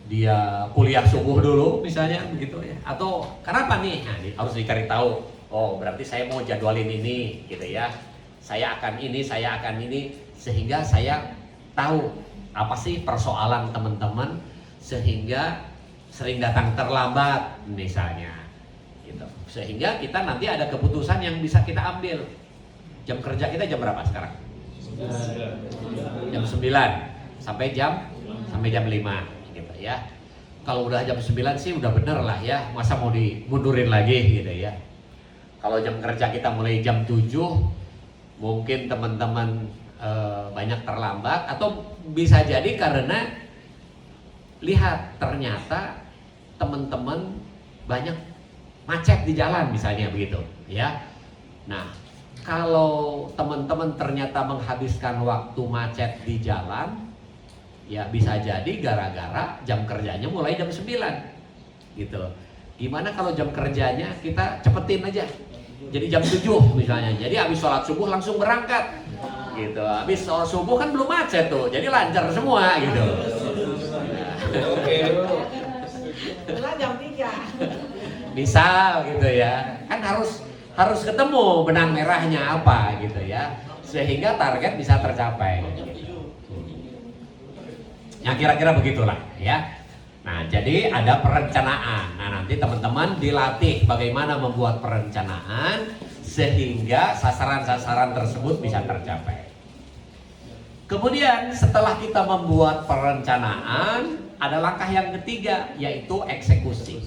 S5: dia kuliah subuh dulu misalnya begitu ya, atau kenapa nih? Nah, harus dicari tahu. Oh berarti saya mau jadwalin ini gitu ya, saya akan ini sehingga saya tahu apa sih persoalan teman-teman sehingga sering datang terlambat misalnya gitu, sehingga kita nanti ada keputusan yang bisa kita ambil. Jam kerja kita jam berapa sekarang? Jam 9 sampai jam 5 gitu ya. Kalau udah jam 9 sih udah bener lah ya, masa mau dimundurin lagi gitu ya. Kalau jam kerja kita mulai jam 7, mungkin teman-teman banyak terlambat, atau bisa jadi karena lihat ternyata teman-teman banyak macet di jalan misalnya begitu ya. Nah, kalau teman-teman ternyata menghabiskan waktu macet di jalan, ya bisa jadi gara-gara jam kerjanya mulai jam 9 gitu. Gimana kalau jam kerjanya kita cepetin aja, jadi jam 7 misalnya. Jadi habis sholat subuh langsung berangkat gitu. Habis sholat subuh kan belum macet tuh, jadi lancar semua gitu.
S2: Jam 3.
S5: Misal gitu ya, kan harus ketemu benang merahnya apa gitu ya, sehingga target bisa tercapai. Yang kira-kira begitulah ya. Nah, jadi ada perencanaan. Nah, nanti teman-teman dilatih bagaimana membuat perencanaan sehingga sasaran-sasaran tersebut bisa tercapai. Kemudian setelah kita membuat perencanaan, ada langkah yang ketiga yaitu eksekusi.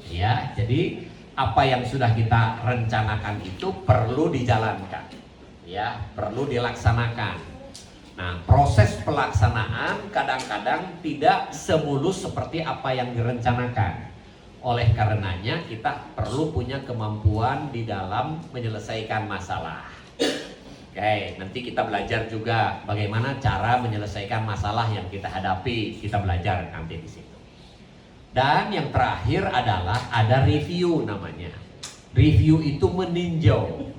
S5: Ya, jadi apa yang sudah kita rencanakan itu perlu dijalankan, ya, perlu dilaksanakan. Nah, proses pelaksanaan kadang-kadang tidak semulus seperti apa yang direncanakan. Oleh karenanya kita perlu punya kemampuan di dalam menyelesaikan masalah. Oke, nanti kita belajar juga bagaimana cara menyelesaikan masalah yang kita hadapi. Kita belajar nanti di situ. Dan yang terakhir adalah ada review namanya. Review itu meninjau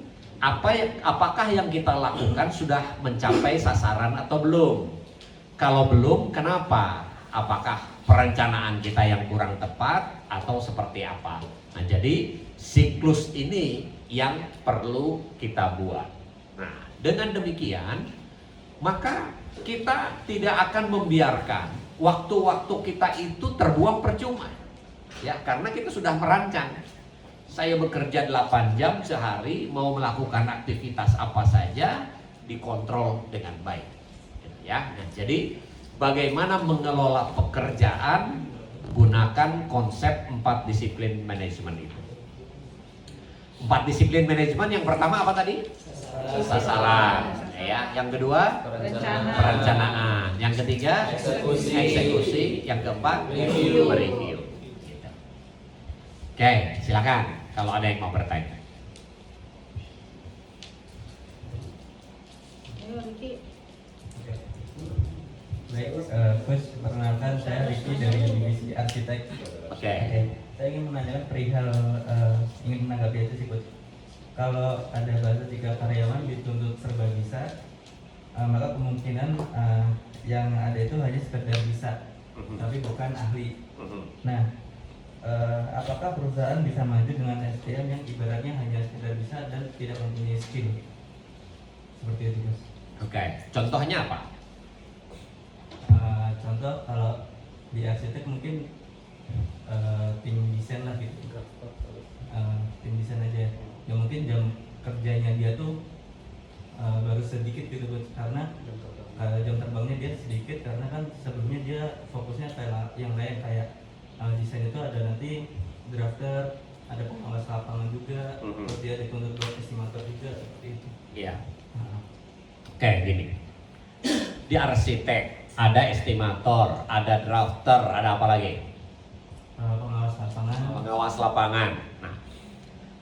S5: apakah yang kita lakukan sudah mencapai sasaran atau belum. Kalau belum, kenapa? Apakah perencanaan kita yang kurang tepat atau seperti apa? Nah, jadi siklus ini yang perlu kita buat. Nah, dengan demikian maka kita tidak akan membiarkan waktu-waktu kita itu terbuang percuma, ya, karena kita sudah merancang. Saya bekerja 8 jam sehari, mau melakukan aktivitas apa saja dikontrol dengan baik, ya. Nah, jadi bagaimana mengelola pekerjaan gunakan konsep 4 disiplin manajemen itu. 4 disiplin manajemen yang pertama apa tadi? Sasaran. Ya, yang kedua perencanaan, yang ketiga eksekusi, yang keempat mereview. Gitu. Oke, silakan kalau ada yang mau bertanya.
S2: Ayo Ricky.
S8: Baik, Coach, perkenalkan saya Ricky dari divisi arsitek.
S5: Oke.
S8: Saya ingin menanyakan perihal ingin menanggapi itu sih, Coach. Kalau ada bahasa jika karyawan dituntut serba bisa, maka kemungkinan yang ada itu hanya sekedar bisa, tapi bukan ahli. Nah, apakah perusahaan bisa maju dengan SDM yang ibaratnya hanya sekedar bisa dan tidak mempunyai skill? Seperti itu, Coach.
S5: Oke, contohnya apa?
S8: Contoh kalau di arsitek mungkin tim desain lah gitu, tim desain aja ya, mungkin jam kerjanya dia tuh baru sedikit gitu, karena jam terbangnya dia sedikit karena kan sebelumnya dia fokusnya kayak yang lain, kayak desain itu ada nanti drafter, ada pengawas lapangan juga, terus dia dituntut buat estimator juga, seperti itu.
S5: Iya. Oke, gini. Di arsitek ada estimator, ada drafter, ada apa lagi?
S8: Pengawas lapangan.
S5: Pengawas lapangan. Nah,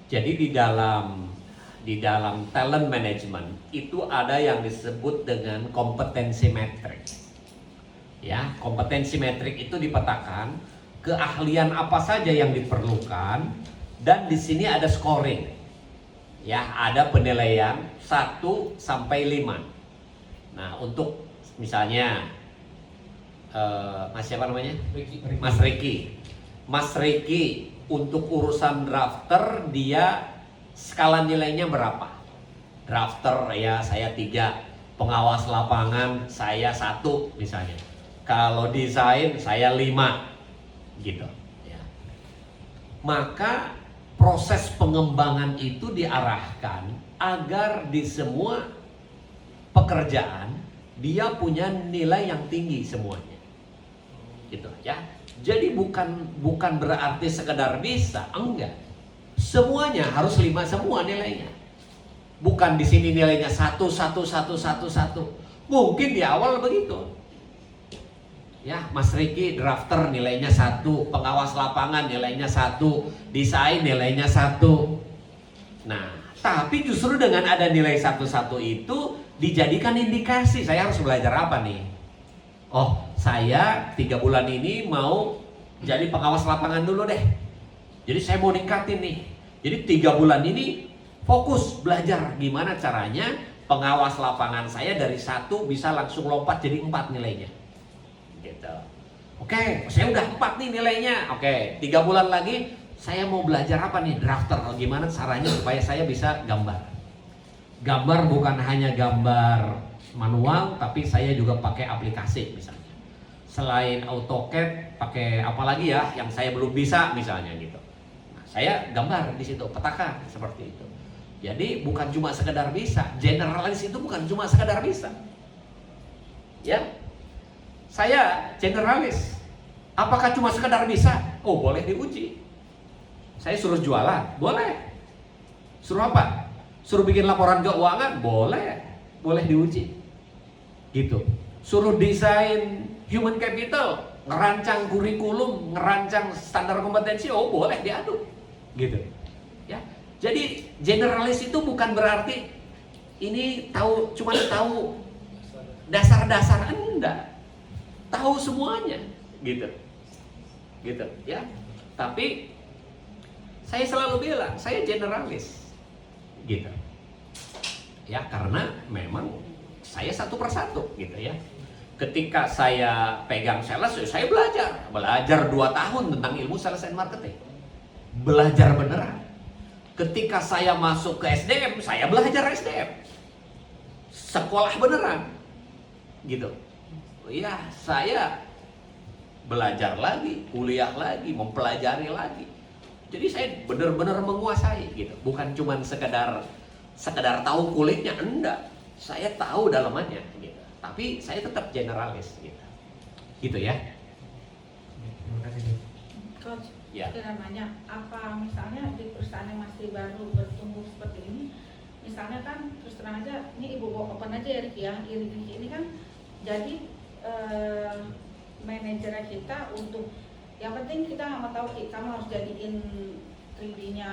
S5: jadi di dalam talent management itu ada yang disebut dengan kompetensi metrik. Ya, kompetensi metrik itu dipetakan keahlian apa saja yang diperlukan, dan di sini ada scoring. Ya, ada penilaian 1 sampai 5. Nah, untuk misalnya Mas siapa namanya? Mas Ricky. Mas Ricky untuk urusan drafter dia skala nilainya berapa? Drafter ya saya 3, pengawas lapangan saya 1 misalnya. Kalau desain saya 5 gitu ya. Maka proses pengembangan itu diarahkan agar di semua pekerjaan dia punya nilai yang tinggi semuanya. Gitu ya. Jadi bukan berarti sekedar bisa, enggak. Semuanya harus 5 semua nilainya. Bukan di sini nilainya 1 1 1 1 1. Mungkin di awal begitu. Ya, Mas Ricky drafter nilainya 1, pengawas lapangan nilainya 1, desain nilainya 1. Nah, tapi justru dengan ada nilai 1 1 itu dijadikan indikasi saya harus belajar apa nih. Oh, saya 3 bulan ini mau jadi pengawas lapangan dulu deh. Jadi saya mau ningkatin nih. Jadi 3 bulan ini fokus belajar gimana caranya pengawas lapangan saya dari 1 bisa langsung lompat jadi 4 nilainya. Gitu. Oke, saya udah 4 nih nilainya. Oke, 3 bulan lagi saya mau belajar apa nih? Drafter. Gimana caranya supaya saya bisa gambar. Gambar bukan hanya gambar manual, tapi saya juga pakai aplikasi misalnya. Selain AutoCAD, pakai apa lagi ya yang saya belum bisa misalnya gitu. Nah, saya gambar di situ, petakan seperti itu. Jadi bukan cuma sekedar bisa, generalis itu bukan cuma sekedar bisa. Ya, saya generalis. Apakah cuma sekedar bisa? Oh, boleh diuji. Saya suruh jualan, boleh. Suruh apa? Suruh bikin laporan keuangan, boleh. Boleh diuji. Gitu. Suruh desain human capital, ngerancang kurikulum, ngerancang standar kompetensi, oh boleh diadu. Gitu. Ya. Jadi generalis itu bukan berarti ini cuma tahu dasar-dasar, enggak. Tahu semuanya, gitu. Gitu, ya. Tapi saya selalu bilang, saya generalis. Gitu. Ya, karena memang saya 1 persatu gitu ya. Ketika saya pegang sales, saya belajar 2 tahun tentang ilmu sales and marketing. Belajar beneran. Ketika saya masuk ke SDM, saya belajar SDM. Sekolah beneran. Gitu. Ya, saya belajar lagi, kuliah lagi, mempelajari lagi. Jadi saya benar-benar menguasai gitu. Bukan cuma sekedar tahu kulitnya, enggak. Saya tahu dalamannya gitu. Tapi saya tetap generalis gitu. Gitu ya.
S8: Terima kasih.
S2: Coach,
S5: Ya.
S2: saya nanya, apa misalnya di perusahaan yang masih baru bertumbuh seperti ini, misalnya kan terus terang aja, ini ibu open aja ya Ricky ya, Ricky ini kan jadi manajer kita untuk, yang penting kita nggak mau tahu, kamu harus jadiin 3D-nya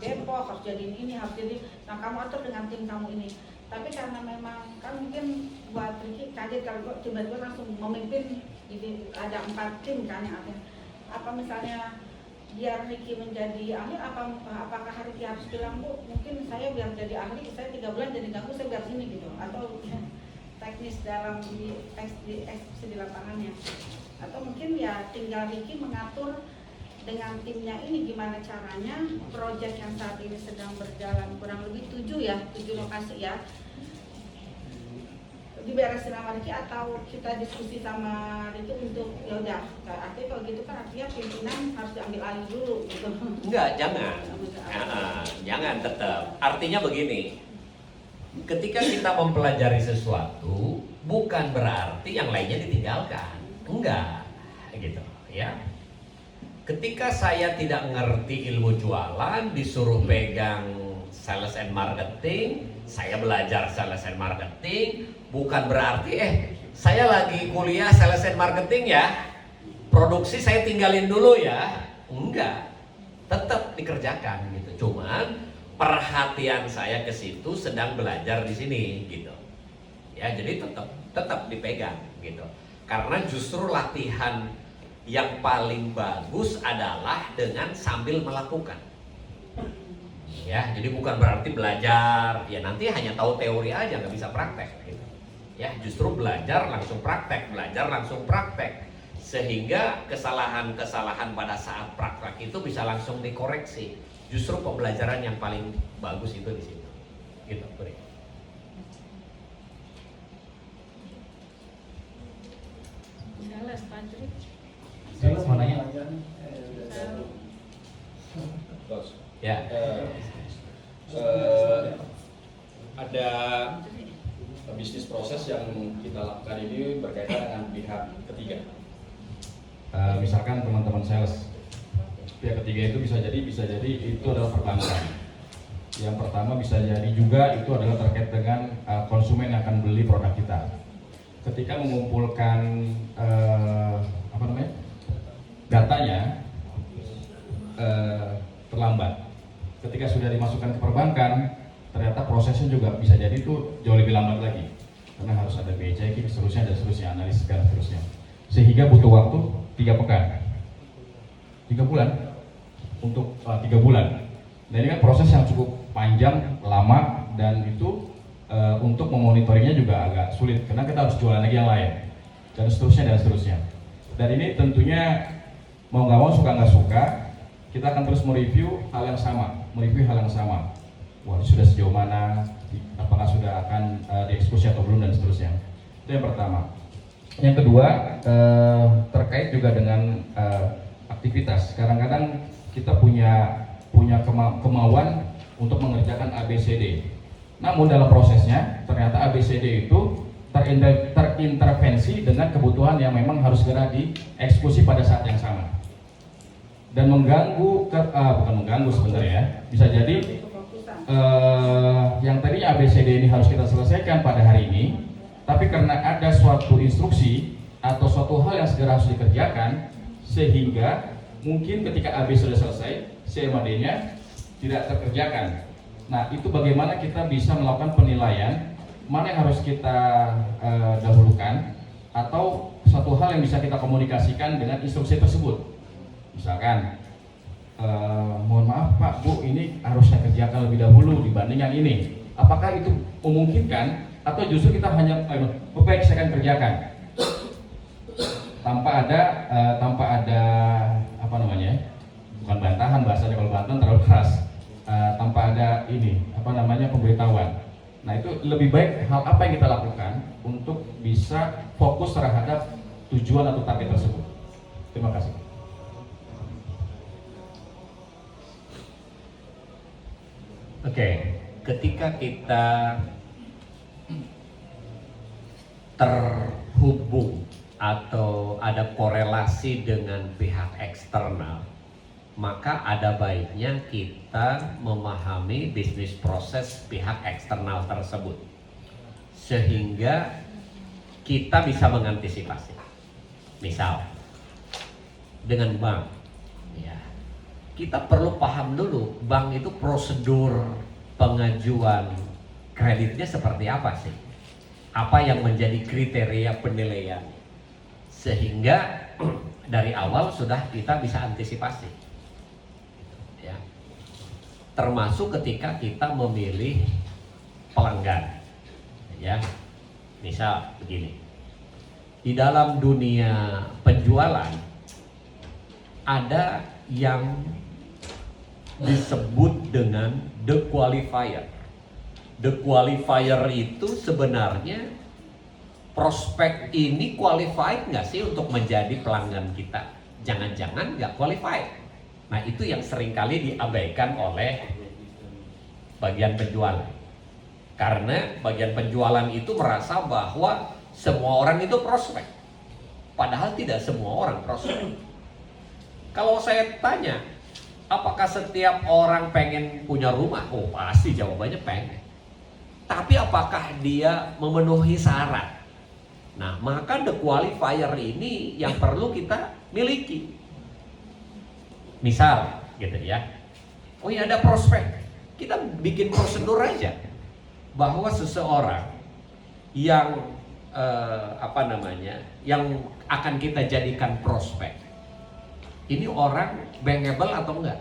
S2: Depok, harus jadiin ini, harus jadi, nah kamu atur dengan tim kamu ini. Tapi karena memang kan mungkin buat Ricky kaget kalau tiba-tiba langsung memimpin, jadi ada 4 tim kan yang artinya. Apa misalnya biar Ricky menjadi ahli, apakah Ricky harus bilang, Bu, mungkin saya biar jadi ahli, saya 3 bulan jadi ganggu, saya biar sini gitu, atau teknis dalam di eksekusi di lapangannya, atau mungkin ya tinggal Ricky mengatur dengan timnya ini gimana caranya proyek yang saat ini sedang berjalan kurang lebih 7 lokasi ya, diberesin sama Ricky, atau kita diskusi sama Ricky untuk ya udah, artinya kalau gitu kan artinya pimpinan harus diambil alih dulu gitu.
S5: Enggak, jangan. Jangan tetap. Artinya begini. Ketika kita mempelajari sesuatu, bukan berarti yang lainnya ditinggalkan. Enggak. Gitu, ya. Ketika saya tidak ngerti ilmu jualan, disuruh pegang sales and marketing, saya belajar sales and marketing, bukan berarti saya lagi kuliah sales and marketing ya, produksi saya tinggalin dulu ya. Enggak, tetap dikerjakan gitu. Cuman perhatian saya ke situ sedang belajar di sini gitu. Ya, jadi tetap dipegang gitu. Karena justru latihan yang paling bagus adalah dengan sambil melakukan. Ya, jadi bukan berarti belajar ya nanti hanya tahu teori aja nggak bisa praktek gitu. Ya, justru belajar langsung praktek, belajar langsung praktek, sehingga kesalahan-kesalahan pada saat praktek itu bisa langsung dikoreksi. Justru pembelajaran yang paling bagus itu di situ. Gitu, Bri.
S2: Sales, Pak Juri.
S1: Sales
S8: mau nanya?
S5: Ya.
S9: Ada bisnis proses yang kita lakukan ini berkaitan dengan pihak ketiga.
S10: Misalkan teman-teman sales, pihak ketiga itu bisa jadi itu adalah perbankan. Yang pertama bisa jadi juga itu adalah terkait dengan konsumen yang akan beli produk kita. Ketika mengumpulkan datanya terlambat. Ketika sudah dimasukkan ke perbankan, ternyata prosesnya juga bisa jadi itu jauh lebih lambat lagi, karena harus ada biaya checking, seterusnya dan seterusnya, analisis dan seterusnya, sehingga butuh waktu 3 pekan, 3 bulan untuk 3 bulan. Nah, ini kan proses yang cukup panjang, lama, dan itu untuk memonitoringnya juga agak sulit, karena kita harus jualan lagi yang lain dan seterusnya dan seterusnya. Dan ini tentunya mau nggak mau, suka nggak suka, kita akan terus mereview hal yang sama. Wah, sudah sejauh mana, apakah sudah akan dieksekusi atau belum dan seterusnya. Itu yang pertama. Yang kedua, terkait juga dengan aktivitas. Kadang-kadang kita punya kemauan untuk mengerjakan ABCD. Namun dalam prosesnya ternyata ABCD itu terintervensi dengan kebutuhan yang memang harus segera dieksekusi pada saat yang sama. Dan mengganggu, bukan mengganggu sebenarnya ya, bisa jadi yang tadinya ABCD ini harus kita selesaikan pada hari ini, tapi karena ada suatu instruksi atau suatu hal yang segera harus dikerjakan, sehingga mungkin ketika AB sudah selesai, C sama D-nya tidak terkerjakan. Nah, itu bagaimana kita bisa melakukan penilaian mana yang harus kita dahulukan, atau suatu hal yang bisa kita komunikasikan dengan instruksi tersebut. Misalkan, mohon maaf Pak, Bu, ini harus saya kerjakan lebih dahulu dibanding yang ini. Apakah itu memungkinkan, atau justru kita hanya baik saya akan kerjakan tanpa ada bukan bantahan, bahasanya kalau bantahan terlalu keras, tanpa ada pemberitahuan. Nah, itu lebih baik hal apa yang kita lakukan untuk bisa fokus terhadap tujuan atau target tersebut. Terima kasih.
S5: Oke, ketika kita terhubung atau ada korelasi dengan pihak eksternal, maka ada baiknya kita memahami bisnis proses pihak eksternal tersebut sehingga kita bisa mengantisipasi. Misal dengan bank, ya, kita perlu paham dulu bank itu prosedur pengajuan kreditnya seperti apa sih, apa yang menjadi kriteria penilaian, sehingga dari awal sudah kita bisa antisipasi, ya. Termasuk ketika kita memilih pelanggan, ya. Misal begini, di dalam dunia penjualan ada yang disebut dengan the qualifier. The qualifier itu sebenarnya prospek ini qualified nggak sih untuk menjadi pelanggan kita? Jangan-jangan nggak qualified. Nah, itu yang seringkali diabaikan oleh bagian penjualan. Karena bagian penjualan itu merasa bahwa semua orang itu prospek. Padahal tidak semua orang prospek. Kalau saya tanya, apakah setiap orang pengen punya rumah? Oh, pasti jawabannya pengen. Tapi apakah dia memenuhi syarat? Nah, maka the qualifier ini yang perlu kita miliki. Misal, gitu ya. Oh ya, ada prospek. Kita bikin prosedur aja bahwa seseorang yang yang akan kita jadikan prospek ini orang bankable atau enggak,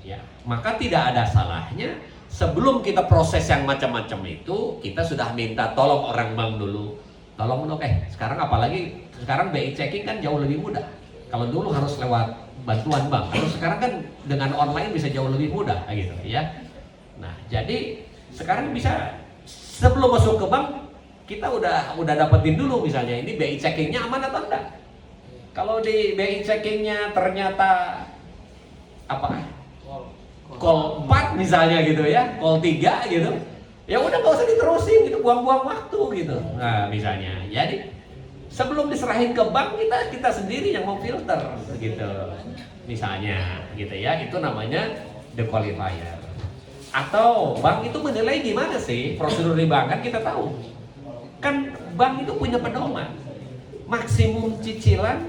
S5: ya, maka tidak ada salahnya sebelum kita proses yang macam-macam itu kita sudah minta tolong orang bank dulu, tolong dong, sekarang apalagi sekarang BI checking kan jauh lebih mudah. Kalau dulu harus lewat bantuan bank, kalau sekarang kan dengan online bisa jauh lebih mudah, gitu ya. Nah, jadi sekarang bisa sebelum masuk ke bank kita udah dapetin dulu misalnya ini BI checkingnya aman atau enggak. Kalau di BI checkingnya ternyata call 4 misalnya gitu ya, call 3 gitu, ya udah nggak usah diterusin gitu, buang-buang waktu gitu. Nah, misalnya, jadi sebelum diserahin ke bank kita sendiri yang memfilter gitu, misalnya gitu ya, itu namanya the qualifier. Atau bank itu menilai gimana sih prosedur di bank, kan kita tahu kan bank itu punya pedoman maksimum cicilan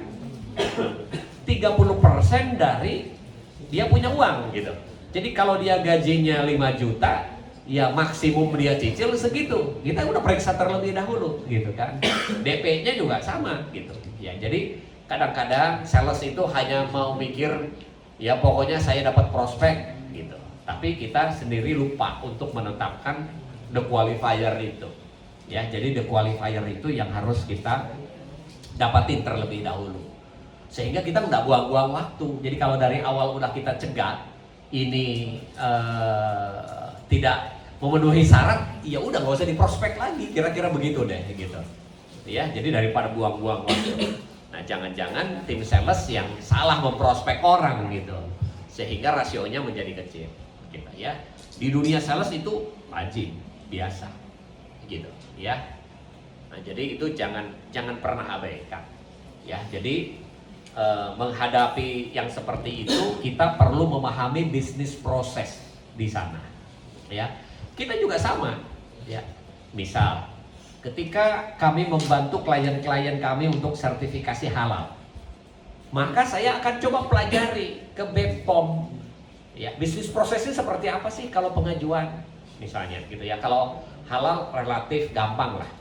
S5: 30% dari dia punya uang gitu. Jadi kalau dia gajinya 5 juta, ya maksimum dia cicil segitu. Kita udah periksa terlebih dahulu gitu kan. DP-nya juga sama gitu. Ya, jadi kadang-kadang sales itu hanya mau mikir ya pokoknya saya dapat prospek gitu. Tapi kita sendiri lupa untuk menetapkan the qualifier itu. Ya, jadi the qualifier itu yang harus kita dapatin terlebih dahulu. Sehingga kita nggak buang-buang waktu. Jadi kalau dari awal udah kita cegat ini tidak memenuhi syarat, ya udah nggak usah diprospek lagi. Kira-kira begitu deh, gitu. Ya, jadi daripada buang-buang waktu. Nah, jangan-jangan tim sales yang salah memprospek orang gitu, sehingga rasionya menjadi kecil. Gitu ya. Di dunia sales itu lazim, biasa, gitu. Ya. Nah, jadi itu jangan pernah abaikan. Ya, jadi menghadapi yang seperti itu kita perlu memahami bisnis proses di sana. Ya, kita juga sama. Ya, misal ketika kami membantu klien-klien kami untuk sertifikasi halal, maka saya akan coba pelajari ke BPOM. Ya, bisnis prosesnya seperti apa sih kalau pengajuan, misalnya gitu ya. Kalau halal relatif gampang lah.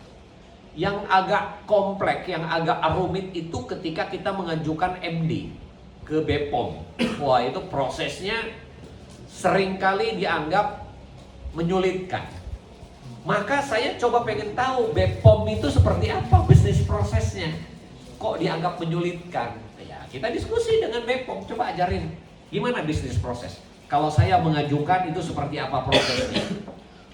S5: Yang agak kompleks, yang agak rumit itu ketika kita mengajukan MD ke BPOM. Wah, itu prosesnya seringkali dianggap menyulitkan. Maka saya coba pengen tahu BPOM itu seperti apa bisnis prosesnya. Kok dianggap menyulitkan? Ya, kita diskusi dengan BPOM, coba ajarin gimana bisnis proses. Kalau saya mengajukan itu seperti apa prosesnya.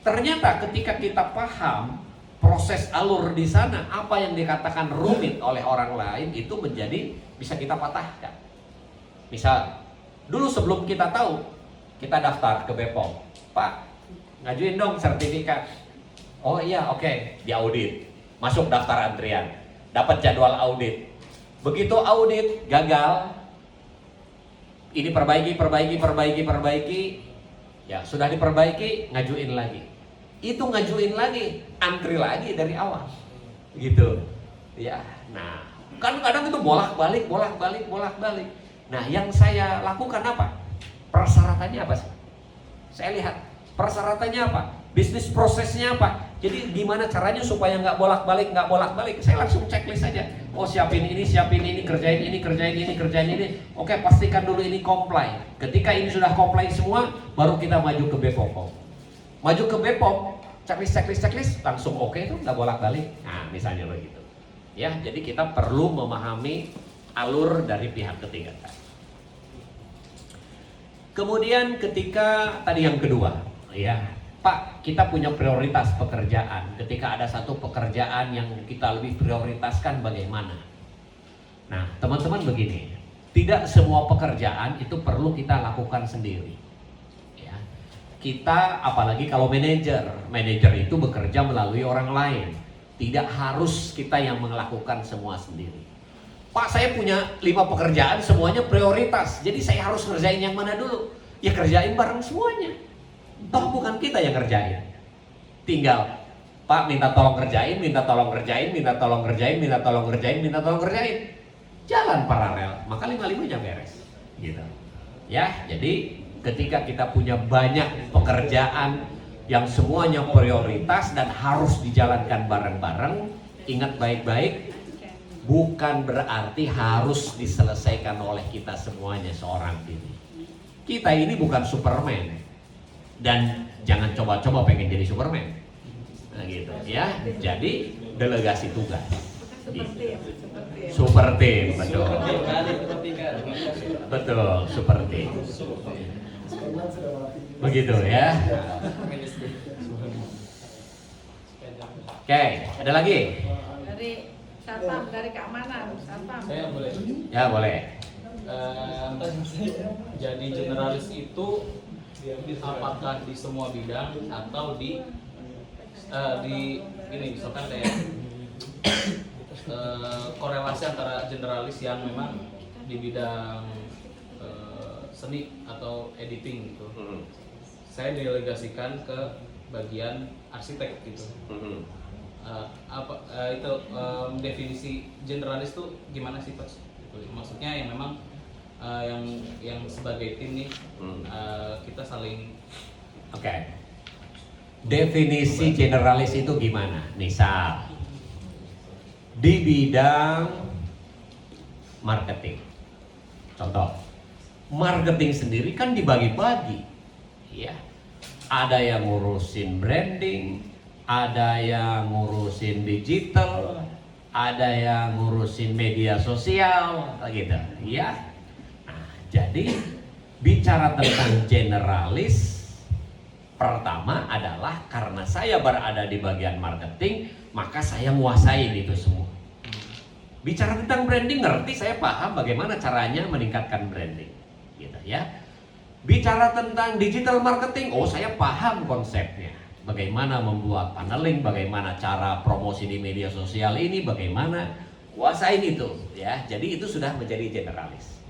S5: Ternyata ketika kita paham proses alur di sana, apa yang dikatakan rumit oleh orang lain itu menjadi bisa kita patahkan. Misal, dulu sebelum kita tahu, kita daftar ke BPOM. Pak, ngajuin dong sertifikat. Oh iya, oke, diaudit. Masuk daftar antrian. Dapat jadwal audit. Begitu audit gagal, Ini perbaiki. Ya, sudah diperbaiki, ngajuin lagi. Itu ngajuin lagi, antri lagi dari awal. Gitu. Ya. Nah, kan kadang itu bolak-balik. Nah, yang saya lakukan apa? Persyaratannya apa sih? Saya lihat persyaratannya apa? Bisnis prosesnya apa? Jadi gimana caranya supaya nggak bolak-balik? Saya langsung checklist saja. Oh, siapin ini, kerjain ini. Oke, pastikan dulu ini comply. Ketika ini sudah comply semua, baru kita maju ke BPOM. Maju ke BPOM, checklist, langsung oke itu nggak bolak-balik. Nah, misalnya begitu. Ya, jadi kita perlu memahami alur dari pihak ketiga. Kemudian ketika tadi yang kedua, ya, Pak, kita punya prioritas pekerjaan. Ketika ada satu pekerjaan yang kita lebih prioritaskan, bagaimana? Nah, teman-teman begini, tidak semua pekerjaan itu perlu kita lakukan sendiri. Ya. Kita, apalagi kalau manajer itu bekerja melalui orang lain. Tidak harus kita yang melakukan semua sendiri. Pak, saya punya 5 pekerjaan, semuanya prioritas. Jadi saya harus ngerjain yang mana dulu? Ya kerjain bareng semuanya. Toh bukan kita yang kerjain. Tinggal, Pak minta tolong kerjain. Jalan paralel, maka 5-5-nya beres. Gitu. Ya, jadi ketika kita punya banyak pekerjaan yang semuanya prioritas dan harus dijalankan bareng-bareng, ingat baik-baik, bukan berarti harus diselesaikan oleh kita semuanya seorang diri. Kita ini bukan Superman, dan jangan coba-coba pengen jadi Superman. Nah gitu ya. Jadi delegasi tugas. Super team, betul. Betul, super team. Begitu ya. Oke, ada lagi?
S2: Dari Satpam, dari keamanan, Satpam.
S9: Saya boleh.
S5: Ya boleh.
S9: Jadi generalis itu apakah di semua bidang atau di ini misalkan kayak korelasi antara generalis yang memang di bidang seni atau editing gitu. Saya delegasikan ke bagian arsitek gitu. Definisi generalis tuh gimana sih Pak? Maksudnya yang memang yang sebagai tim nih kita saling.
S5: Oke. Definisi generalis itu gimana? Misal di bidang marketing. Contoh, marketing sendiri kan dibagi-bagi. Ya. Ada yang ngurusin branding, ada yang ngurusin digital, ada yang ngurusin media sosial, gitu, ya. Nah, jadi bicara tentang generalis, pertama adalah karena saya berada di bagian marketing, maka saya nguasain itu semua. Bicara tentang branding, ngerti, saya paham bagaimana caranya meningkatkan branding, gitu ya. Bicara tentang digital marketing, oh saya paham konsepnya. Bagaimana membuat paneling, bagaimana cara promosi di media sosial ini, bagaimana kuasain itu, ya. Jadi itu sudah menjadi generalis.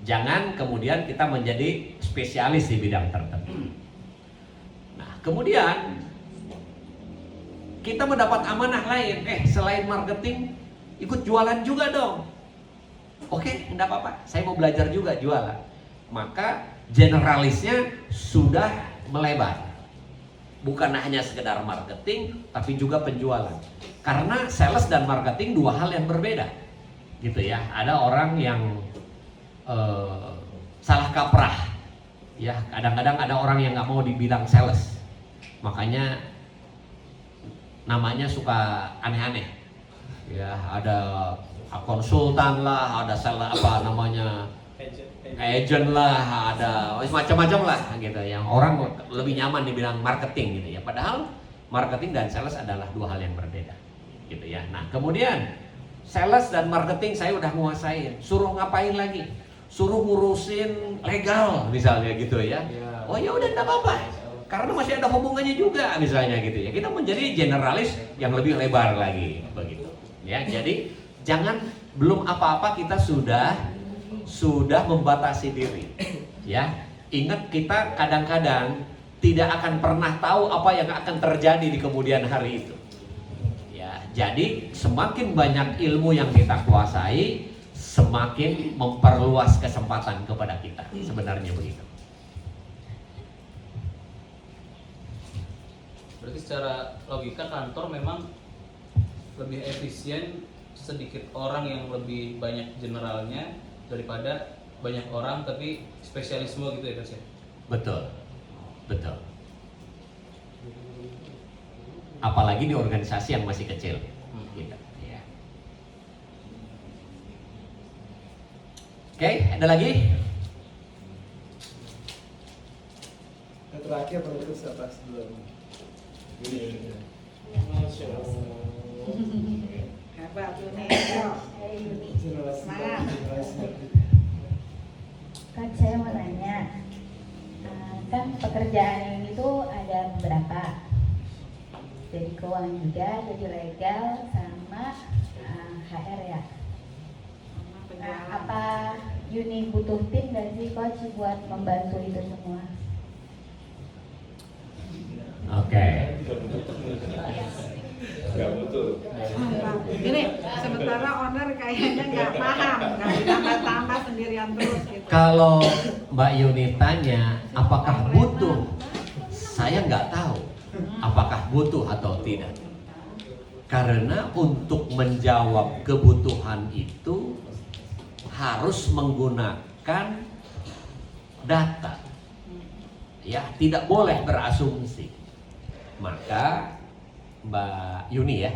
S5: Jangan kemudian kita menjadi spesialis di bidang tertentu. Nah, kemudian kita mendapat amanah lain. Selain marketing, ikut jualan juga dong. Oke, enggak apa-apa. Saya mau belajar juga jualan. Maka generalisnya sudah melebar. Bukan hanya sekedar marketing, tapi juga penjualan. Karena sales dan marketing dua hal yang berbeda, gitu ya. Ada orang yang salah kaprah, ya. Kadang-kadang ada orang yang nggak mau di bidang sales, makanya namanya suka aneh-aneh. Ya, ada konsultan lah, ada agent lah, ada macam-macam lah gitu, yang orang lebih nyaman di bidang marketing gitu ya. Padahal marketing dan sales adalah dua hal yang berbeda gitu ya. Nah, kemudian sales dan marketing saya udah menguasain, suruh ngapain lagi? Suruh ngurusin legal misalnya gitu ya. Oh ya udah, enggak apa-apa. Karena masih ada hubungannya juga misalnya gitu ya. Kita menjadi generalis yang lebih lebar lagi begitu. Ya, jadi jangan belum apa-apa kita sudah sudah membatasi diri. Ya, ingat kita kadang-kadang tidak akan pernah tahu apa yang akan terjadi di kemudian hari itu. Ya, jadi semakin banyak ilmu yang kita kuasai, semakin memperluas kesempatan kepada kita. Sebenarnya begitu.
S9: Berarti secara logika kantor memang lebih efisien sedikit orang yang lebih banyak generalnya daripada banyak orang tapi spesialisme gitu ya Coach ya?
S5: Betul, betul. Apalagi di organisasi yang masih kecil. Gitu. Ya. Oke, ada lagi?
S1: Yang terakhir penutup siapa sebelum ini?
S2: Hebat Yuni.
S1: Semangat.
S11: Kak, saya mau nanya, kan pekerjaan ini tuh ada beberapa, jadi keuangan juga, jadi legal, sama HR ya. Apa Yuni butuh tim dan sih Coach buat membantu itu semua?
S5: Oke.
S2: Ini sementara owner kayaknya nggak paham, nggak ditambah-tambah sendirian terus gitu.
S5: Kalau Mbak Yuni tanya, apakah butuh? Saya nggak tahu apakah butuh atau tidak. Karena untuk menjawab kebutuhan itu harus menggunakan data. Ya, tidak boleh berasumsi. Maka Mbak Yuni ya,